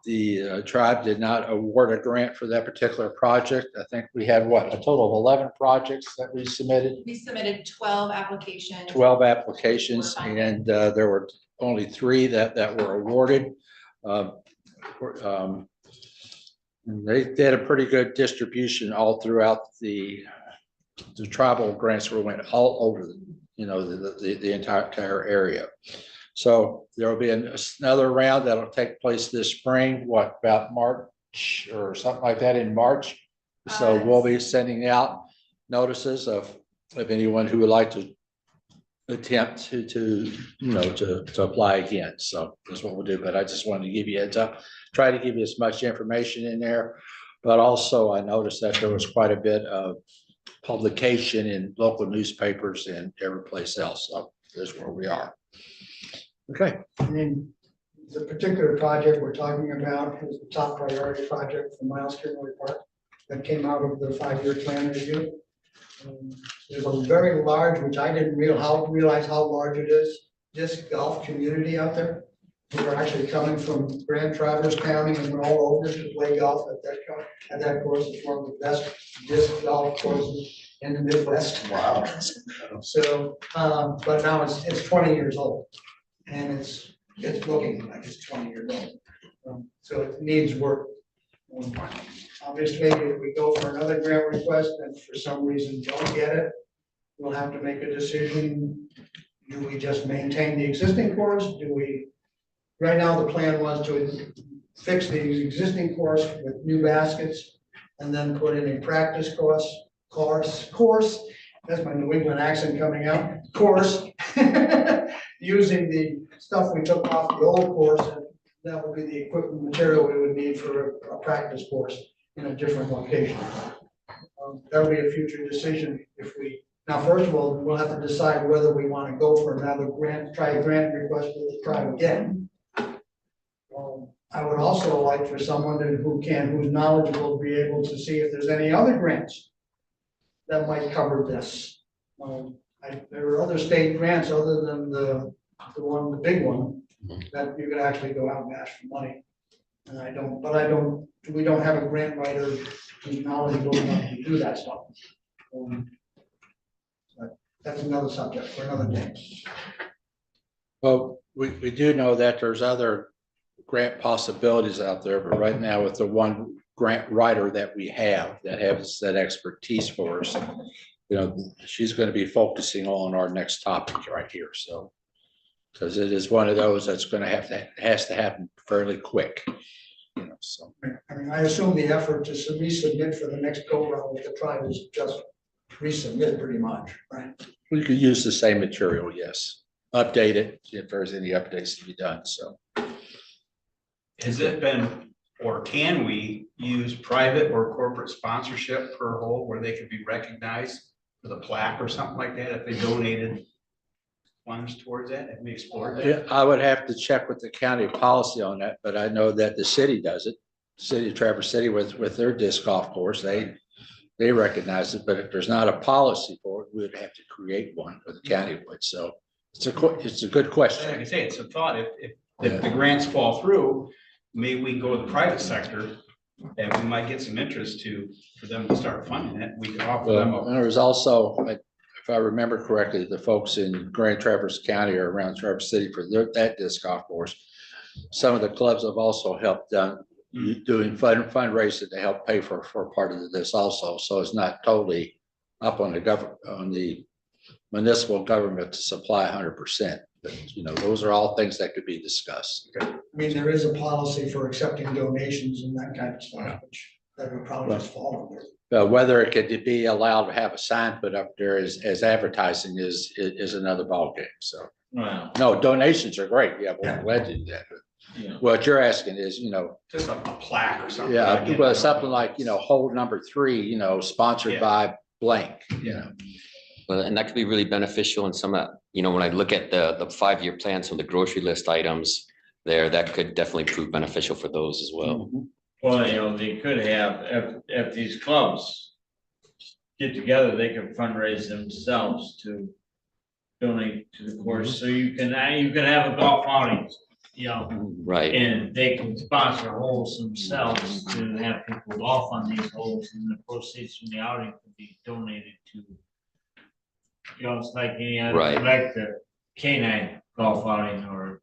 The tribe did not award a grant for that particular project. I think we had a total of 11 projects that we submitted. We submitted 12 applications. 12 applications, and there were only 3 that were awarded. And they did a pretty good distribution all throughout the tribal grants went all over the entire area. So there will be another round that'll take place this spring, about March or something like that in March. So we'll be sending out notices of anyone who would like to attempt to apply again. So that's what we'll do. But I just wanted to give you a heads up, try to give you as much information in there. But also I noticed that there was quite a bit of publication in local newspapers and every place else. So that's where we are. Okay. The particular project we're talking about is the top priority project for Miles Kinley Park that came out of the 5-year plan review. There's a very large, which I didn't realize how large it is, disc golf community out there. We're actually coming from Grand Traverse County and all over to play golf at that course. It's one of the best disc golf courses in the Midwest. Wow. So, but now it's 20 years old, and it's looking like it's 20 years old. So it needs work. Obviously, if we go for another grant request and for some reason don't get it, we'll have to make a decision. Do we just maintain the existing course? Right now, the plan was to fix the existing course with new baskets and then put in a practice course. That's my New England accent coming out. Course, using the stuff we took off the old course, and that would be the equipment material we would need for a practice course in a different location. That'll be a future decision now, first of all, we'll have to decide whether we want to go for another grant, try a grant request with the tribe again. I would also like for someone who's knowledgeable to be able to see if there's any other grants that might cover this. There are other state grants other than the big one, that you could actually go out and ask for money. And we don't have a grant writer who's knowledgeable enough to do that stuff. But that's another subject for another day. Well, we do know that there's other grant possibilities out there, but right now with the one grant writer that we have that has that expertise for us, she's going to be focusing on our next topic right here. So, because it is one of those that's going to has to happen fairly quick. So I mean, I assume the effort to resubmit for the next go round with the tribe is just resubmit pretty much, right? We could use the same material, yes. Update it if there's any updates to be done. So has it been, or can we use private or corporate sponsorship per whole where they could be recognized with a plaque or something like that, if they donated funds towards that, have we explored that? Yeah, I would have to check with the county policy on that, but I know that the city does it. City of Traverse City with their disc golf course, they recognize it, but if there's not a policy for it, we would have to create one for the county would. So it's a good Like question. I say, it's a thought, if the grants fall through, maybe we can go to the private sector, and we might get some interest for them to start funding it, we could offer them Well, a. there was also, if I remember correctly, the folks in Grand Traverse County or around Traverse City for that disc golf course. Some of the clubs have also helped doing fundraising to help pay for part of this also. So it's not totally up on the municipal government to supply 100%. But those are all things that could be discussed. I mean, there is a policy for accepting donations and that kind of stuff, which that would probably just fall under. Whether it could be allowed to have a sign put up there as advertising is another ballgame. So Wow. no, donations are great. Yeah, we're glad to do that. Yeah. What you're asking is, Just a plaque or something. yeah, well, something like, hole number 3, sponsored Yeah. by blank, Well, and that could be really beneficial in some, when I look at the 5-year plan, some of the grocery list items there, that could definitely prove beneficial for those as well. Well, they could have, if these clubs get together, they can fundraise themselves to donate to the course, so you can have a golf outing, Right. and they can sponsor holes themselves to have people golf on these holes, and the proceeds from the outing could be donated to, it's like any other, Right. like the canine golf outing, or,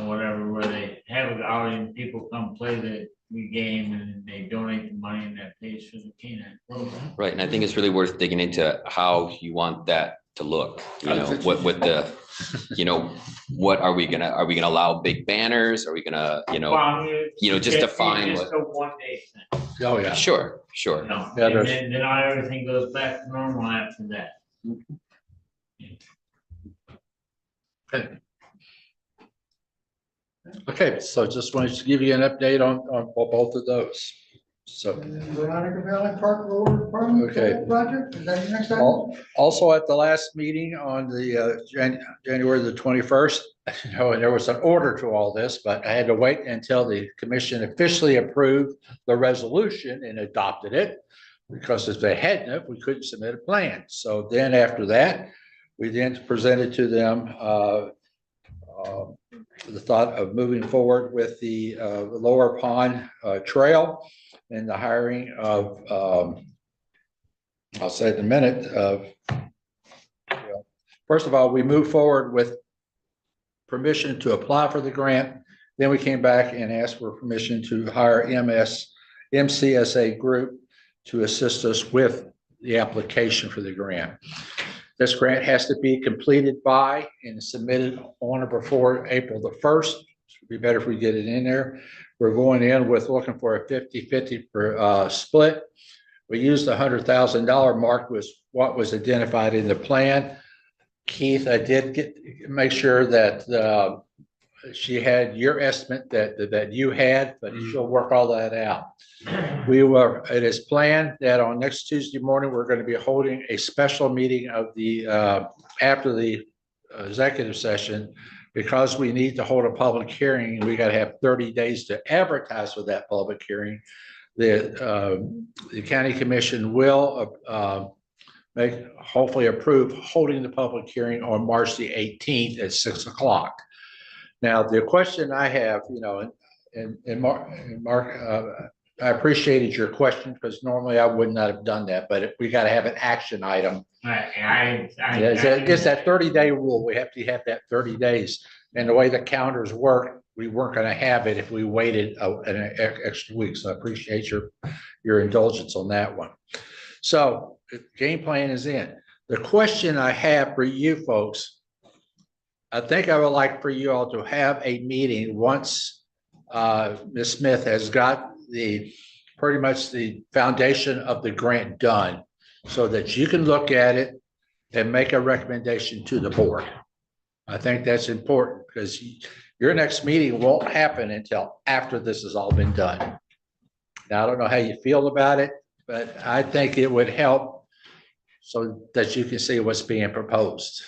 whatever, where they have an outing, people come play the game, and they donate the money, and that pays for the canine program. Right. And I think it's really worth digging into how you want that to look, what what are we gonna allow big banners? Are we gonna, Well, I mean, just define it's what, a one-day thing. Oh, yeah. sure. Yeah, And then everything goes back to normal after that. Okay, so just wanted to give you an update on both of those. So Veronica Valley Park Road Department Okay. project, is that your next item? also at the last meeting on the January the 21st, there was an order to all this, but I had to wait until the commission officially approved the resolution and adopted it. Because if they hadn't, we couldn't submit a plan. So then after that, we then presented to them the thought of moving forward with the Lower Pond Trail and the hiring of, I'll say it in a minute, first of all, we moved forward with permission to apply for the grant. Then we came back and asked for permission to hire MCSA Group to assist us with the application for the grant. This grant has to be completed by and submitted on or before April the 1st. It'd be better if we get it in there. We're going in with looking for a 50-50 split. We used the $100,000 mark was what was identified in the plan. Keith, I did make sure that she had your estimate that you had, but she'll work all that out. It is planned that on next Tuesday morning, we're going to be holding a special meeting of the after the executive session, because we need to hold a public hearing. We got to have 30 days to advertise for that public hearing. The county commission will hopefully approve holding the public hearing on March the 18th at 6 o'clock. Now, the question I have, and Mark, I appreciated your question, because normally I would not have done that, but we got to have an action item. It's that 30-day rule. We have to have that 30 days. And the way the calendars work, we weren't going to have it if we waited an extra week. So I appreciate your indulgence on that one. So the game plan is in. The question I have for you folks, I think I would like for you all to have a meeting once Ms. Smith has got pretty much the foundation of the grant done, so that you can look at it and make a recommendation to the board. I think that's important, because your next meeting won't happen until after this has all been done. Now, I don't know how you feel about it, but I think it would help so that you can see what's being proposed.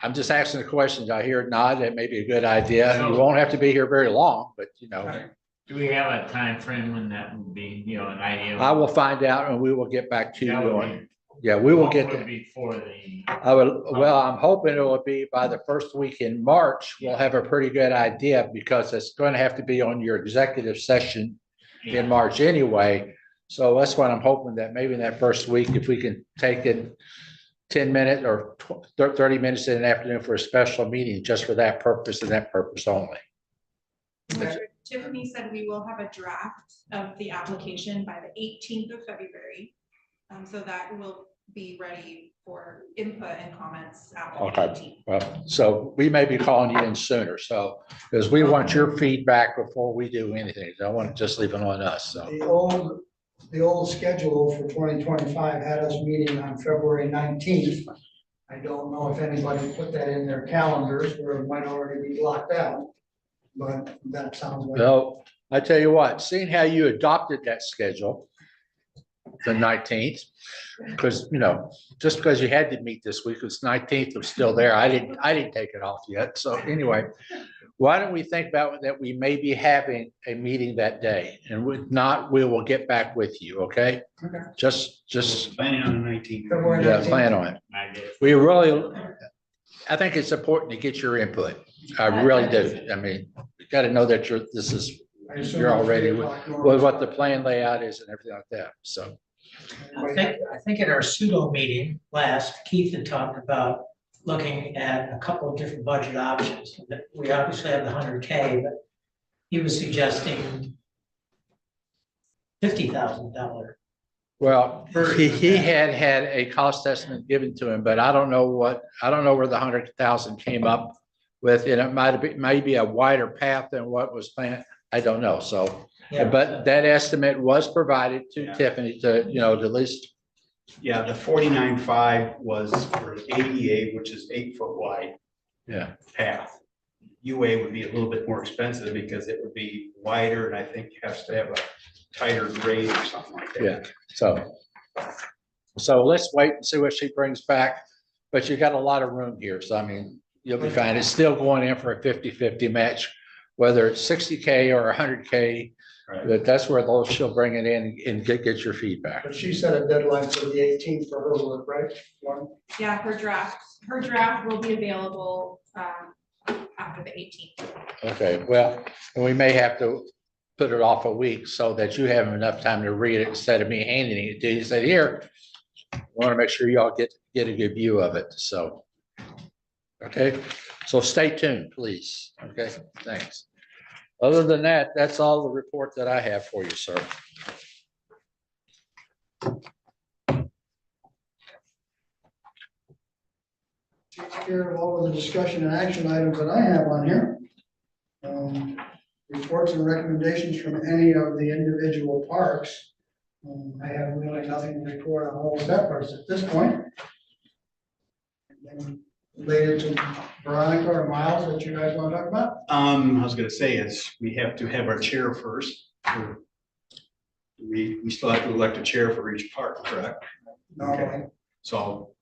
I'm just asking a question. I hear it nod. That may be a good idea. You won't have to be here very long, but you know. Do we have a time frame when that would be, you know, an idea? I will find out and we will get back to you That would on. Yeah, we will get What would there. be for the, Well, I'm hoping it will be by the first week in March. We'll have a pretty good idea because it's going to have to be on your executive session in March anyway. So that's what I'm hoping, that maybe in that first week, if we can take it 10 minutes or 30 minutes in the afternoon for a special meeting just for that purpose and that purpose only. Tiffany said we will have a draft of the application by the 18th of February. So that will be ready for input and comments after the Okay. 18th. Well, so we may be calling you in sooner. So, because we want your feedback before we do anything. I don't want to just leave it on us. So, The old schedule for 2025 had us meeting on February 19th. I don't know if anybody put that in their calendars where it might already be blocked out, but that sounds like. well, I tell you what, seeing how you adopted that schedule, the 19th, because, you know, just because you had to meet this week, it's 19th was still there. I didn't take it off yet. So anyway, why don't we think about that? We may be having a meeting that day, and if not, we will get back with you. Okay. Okay. Just Planning on the 19th. February yeah, 19th. plan on it. We really, I think it's important to get your input. I really do. I mean, you got to know that I assume you're it's already 3 with o'clock normal. what the plan layout is and everything like that. So. I think at our pseudo meeting last, Keith had talked about looking at a couple of different budget options. We obviously have the 100K, but he was suggesting $50,000. Well, he had a cost estimate given to him, but I don't know where the 100,000 came up with. And it might be a wider path than what was planned. I don't know. So, Yeah. but that estimate was provided to Tiffany to, you know, to at least. Yeah, the 49.5 was for ADA, which is 8 foot wide path. UA would be a little bit more expensive because it would be wider and I think has to have a tighter grade or something like that. Yeah, so let's wait and see what she brings back, but you got a lot of room here. So I mean, you'll be fine. It's still going in for a 50-50 match, whether it's 60K or 100K. Right. But that's where she'll bring it in and get your feedback. But she set a deadline for the 18th for her work, right? Lauren? Yeah, her draft will be available after the 18th. Okay, well, and we may have to put it off a week so that you have enough time to read it instead of me handing it to you. Say, here, I want to make sure y'all get a good view of it. So, okay, so stay tuned, please. Okay, thanks. Other than that, that's all the report that I have for you, sir. Takes care of all of the discussion and action items that I have on here. Reports and recommendations from any of the individual parks. I have really nothing to report on all of that parts at this point. And then related to Veronica or Miles that you guys want to talk about? I was gonna say is we have to have our chair first. We still have to elect a chair for each park, correct? Normally. So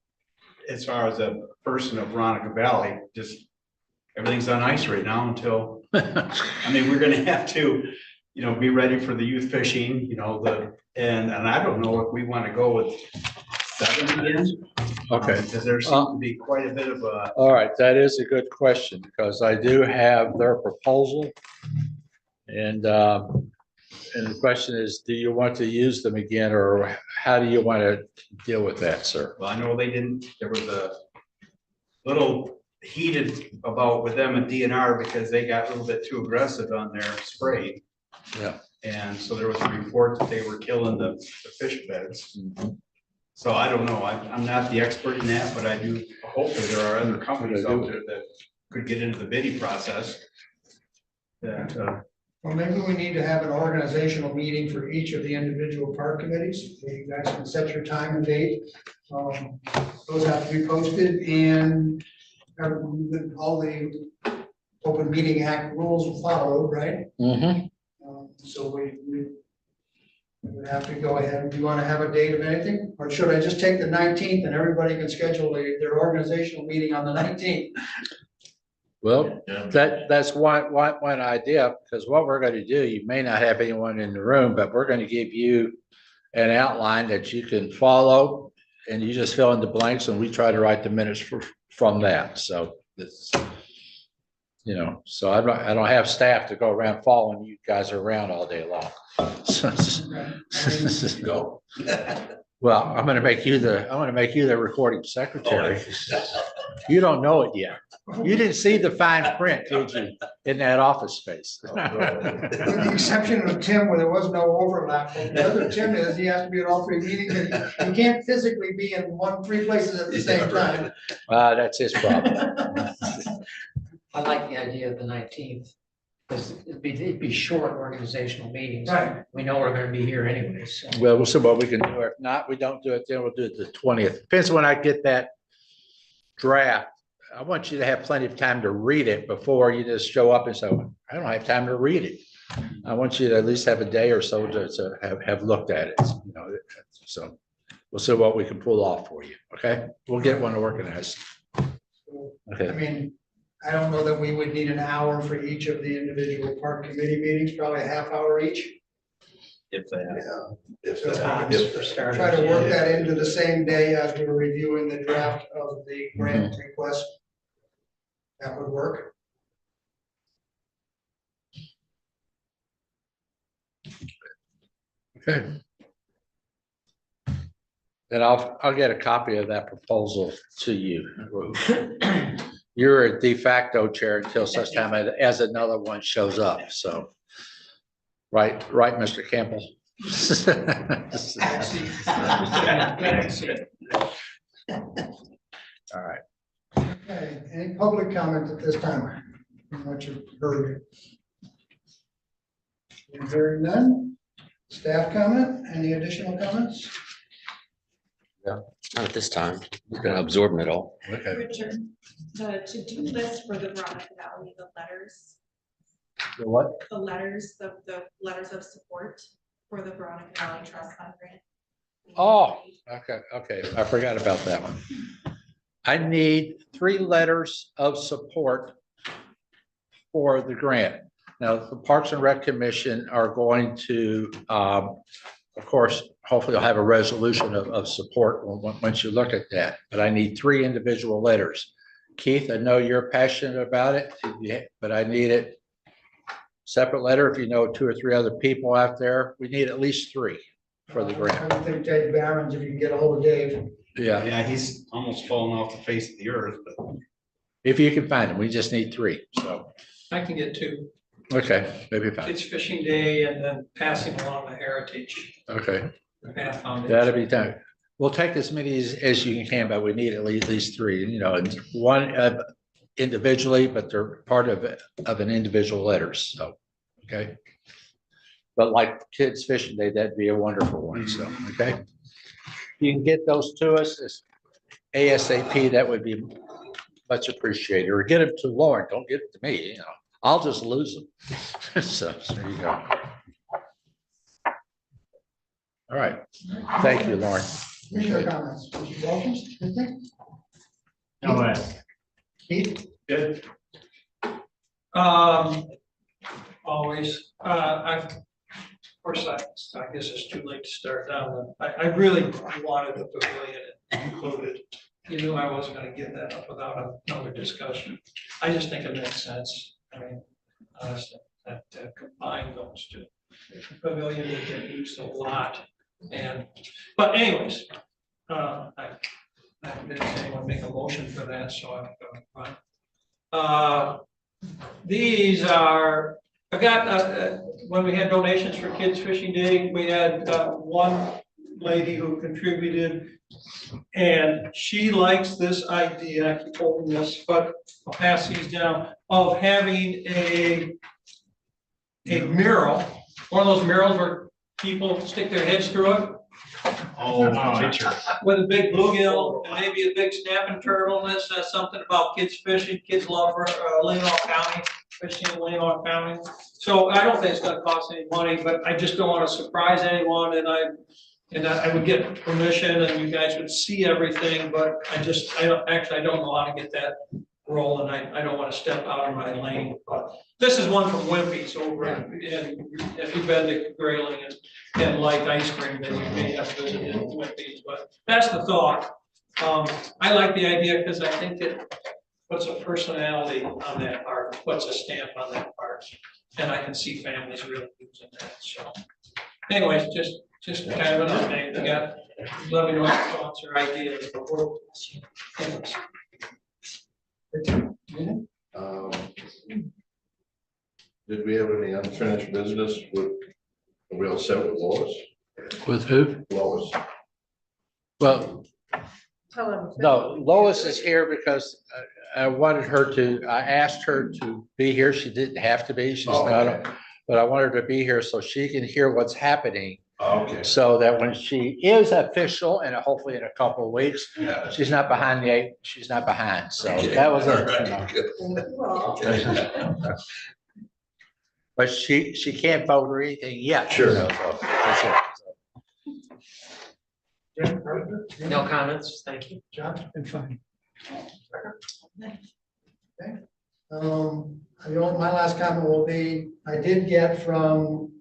as far as a person of Veronica Valley, just everything's on ice right now until, I mean, we're gonna have to, you know, be ready for the youth fishing, you know, and I don't know if we want to go with 7 again. Okay. Because there seems to be quite a bit of a. All right, that is a good question because I do have their proposal. And the question is, do you want to use them again or how do you want to deal with that, sir? Well, I know there was a little heated about with them and DNR because they got a little bit too aggressive on their spray. Yeah. And so there was a report that they were killing the fish beds. So I don't know, I'm not the expert in that, but I do, hopefully there are other companies out there that could get into the bidding process. That, Well, maybe we need to have an organizational meeting for each of the individual park committees, where you guys can set your time and date. Those have to be posted and all the Open Meeting Act rules followed, right? Mm-hmm. So we We have to go ahead. Do you want to have a date of anything? Or should I just take the 19th and everybody can schedule their organizational meeting on the 19th? Well, that's one idea, because what we're going to do, you may not have anyone in the room, but we're going to give you an outline that you can follow, and you just fill in the blanks, and we try to write the minutes from that. So it's, so I don't have staff to go around following you guys around all day long. Go. Well, I'm gonna make you the recording secretary. You don't know it yet. You didn't see the fine print, did you, in that office space? With the exception of Tim, where there was no overlap. The other Tim is, he has to be at all three meetings, and you can't physically be in three places at the same time. That's his problem. I like the idea of the 19th, because it'd be short organizational meetings. Right. We know we're gonna be here anyways. So. Well, we'll see what we can do. If not, we don't do it, then we'll do it the 20th. Depends when I get that draft. I want you to have plenty of time to read it before you just show up and say, I don't have time to read it. I want you to at least have a day or so to have looked at it. So we'll see what we can pull off for you. Okay, we'll get one organized. Okay. I mean, I don't know that we would need an hour for each of the individual park committee meetings, probably a half hour each. If they have. If So that- For starters, try to work that into the same day as we're reviewing the draft of the grant request. That would work. Okay. Then I'll get a copy of that proposal to you. You're a de facto chair until such time as another one shows up, so. Right, Mr. Campbell? All right. Okay, any public comment at this time? From what you've heard? Hearing none. Staff comment, any additional comments? Not at this time. We're gonna absorb it all. Okay. Richard, the to-do list for the Veronica Valley, the letters, The what? the letters of support for the Veronica Valley Trust Fund grant. Oh, okay. I forgot about that one. I need 3 letters of support for the grant. Now, the Parks and Rec Commission are going to, of course, hopefully I'll have a resolution of support once you look at that, but I need 3 individual letters. Keith, I know you're passionate about it, but I need it separate letter. If you know 2 or 3 other people out there, we need at least 3 for the grant. I don't think Dave Barron's, if you can get a hold of Dave. Yeah, Yeah, he's almost fallen off the face of the earth, but. if you can find them, we just need 3, so, I can get 2. okay, maybe 5. Kids Fishing Day and then passing along the heritage. Okay, Bath Foundation. that'll be done. We'll take as many as you can, but we need at least 3, and one individually, but they're part of an individual letters, so, okay. But like Kids Fishing Day, that'd be a wonderful one, so, okay. You can get those to us as ASAP, that would be much appreciated, or get them to Lauren, don't get it to me, I'll just lose them. So there you go. All right, thank you, Lauren. Commissioner comments, Mr. Walters, anything? No way. Keith? Good. Always, of course, I guess it's too late to start down. I really wanted the pavilion included. You knew I wasn't gonna give that up without another discussion. I just think it makes sense. I mean, honestly, that combine those two. The pavilion would get used a lot. But anyways, I didn't say anyone make a motion for that, so I'm gonna run. These are, I got, when we had donations for Kids Fishing Day, we had one lady who contributed, and she likes this idea, I keep holding this, but I'll pass these down, of having a mural, one of those murals where people stick their heads through it. Oh, picture. With a big bluegill and maybe a big snapping turtle, and it says something about kids fishing, kids love Leelanau County. fishing in Leelanau County. So I don't think it's gonna cost any money, but I just don't wanna surprise anyone, and I would get permission and you guys would see everything, but I don't know how to get that rolling. I don't wanna step out of my lane, but this is one from Wimpy's over, and if you've been to Grayling and like ice cream, then you may have visited Wimpy's, but that's the thought. I like the idea because I think it puts a personality on that park, puts a stamp on that park. And I can see families really using that, so. Anyways, just kind of an update, let me know your thoughts or ideas. Did we have any unfinished business with, are we all set with Lois? With who? Lois. Well, no, Lois is here because I asked her to be here. She didn't have to be. She's not, but I wanted her to be here so she can hear what's happening. Okay. So that when she is official and hopefully in a couple of weeks, she's not behind she's not behind. So that was but she can't vote or anything yet. Sure. So that's it. No comments, thank you. John, I'm fine. Okay. My last comment will be, I did get from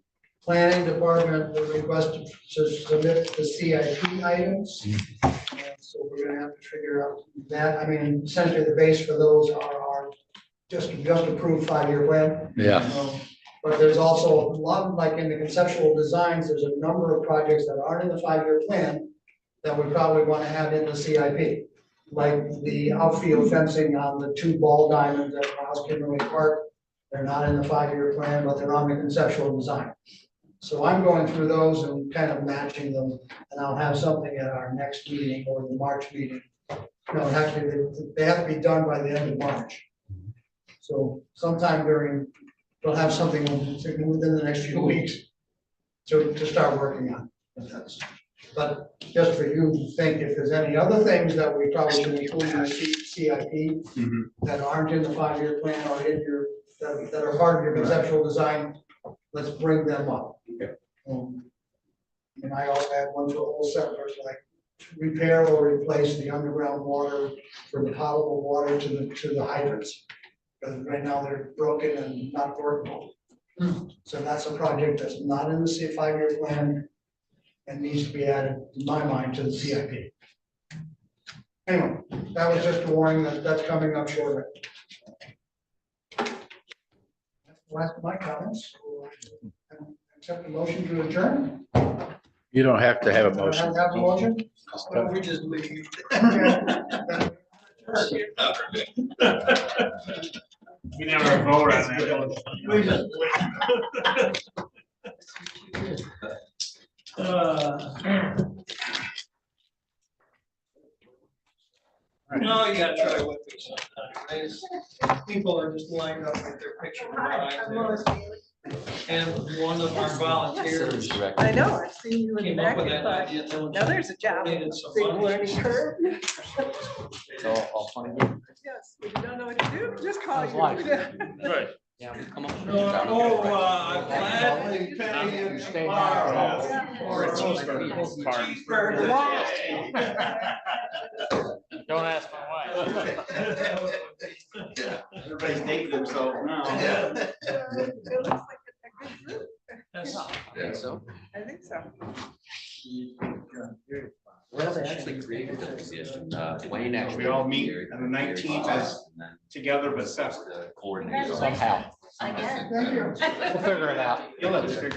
planning department the request to submit the CIP items. And so we're gonna have to figure out that. I mean, essentially the base for those are our just approved 5-year plan. Yeah. But there's also a lot, like in the conceptual designs, there's a number of projects that aren't in the 5-year plan that we probably want to have in the CIP, like the outfield fencing on the 2 ball diamonds at Miles Kimberly Park. They're not in the 5-year plan, but they're on the conceptual design. So I'm going through those and kind of matching them, and I'll have something at our next meeting or the March meeting. No, actually, they have to be done by the end of March. So sometime we'll have something within the next few weeks to start working on. But just for you to think, if there's any other things that we probably should include in the CIP that aren't in the 5-year plan or in your, that are part of your conceptual design, let's bring them up. Okay. And I also had one for a whole set, like repair or replace the underground water from the potable water to the hydrants. Because right now they're broken and not workable. So that's a project that's not in the 5-year plan and needs to be added, in my mind, to the CIP. Anyway, that was just a warning that that's coming up shortly. That's the last of my comments. Accept the motion to adjourn. You don't have to have a motion. Have a motion? Why don't we just leave? We never vote on that. We just no, you gotta try with me sometime. People are just lined up with their picture. And one of our volunteers I know, I've seen you in the came back up with and that thought, idea. now there's a job, Needed some big money. learning curve. all funny. Yes, when you don't know what to do, just call you. Right. Yeah, come on. I'm gladly pay you tomorrow. Or a cheeseburger. Don't ask my wife. Everybody's dating themselves now. It looks like a good group. Think so? I think so. Well, they actually created the position. Wayne actually. We all meet on the 19th as together but separate. Coordinator. Somehow. Again. Thank you. We'll figure it out. You'll have to figure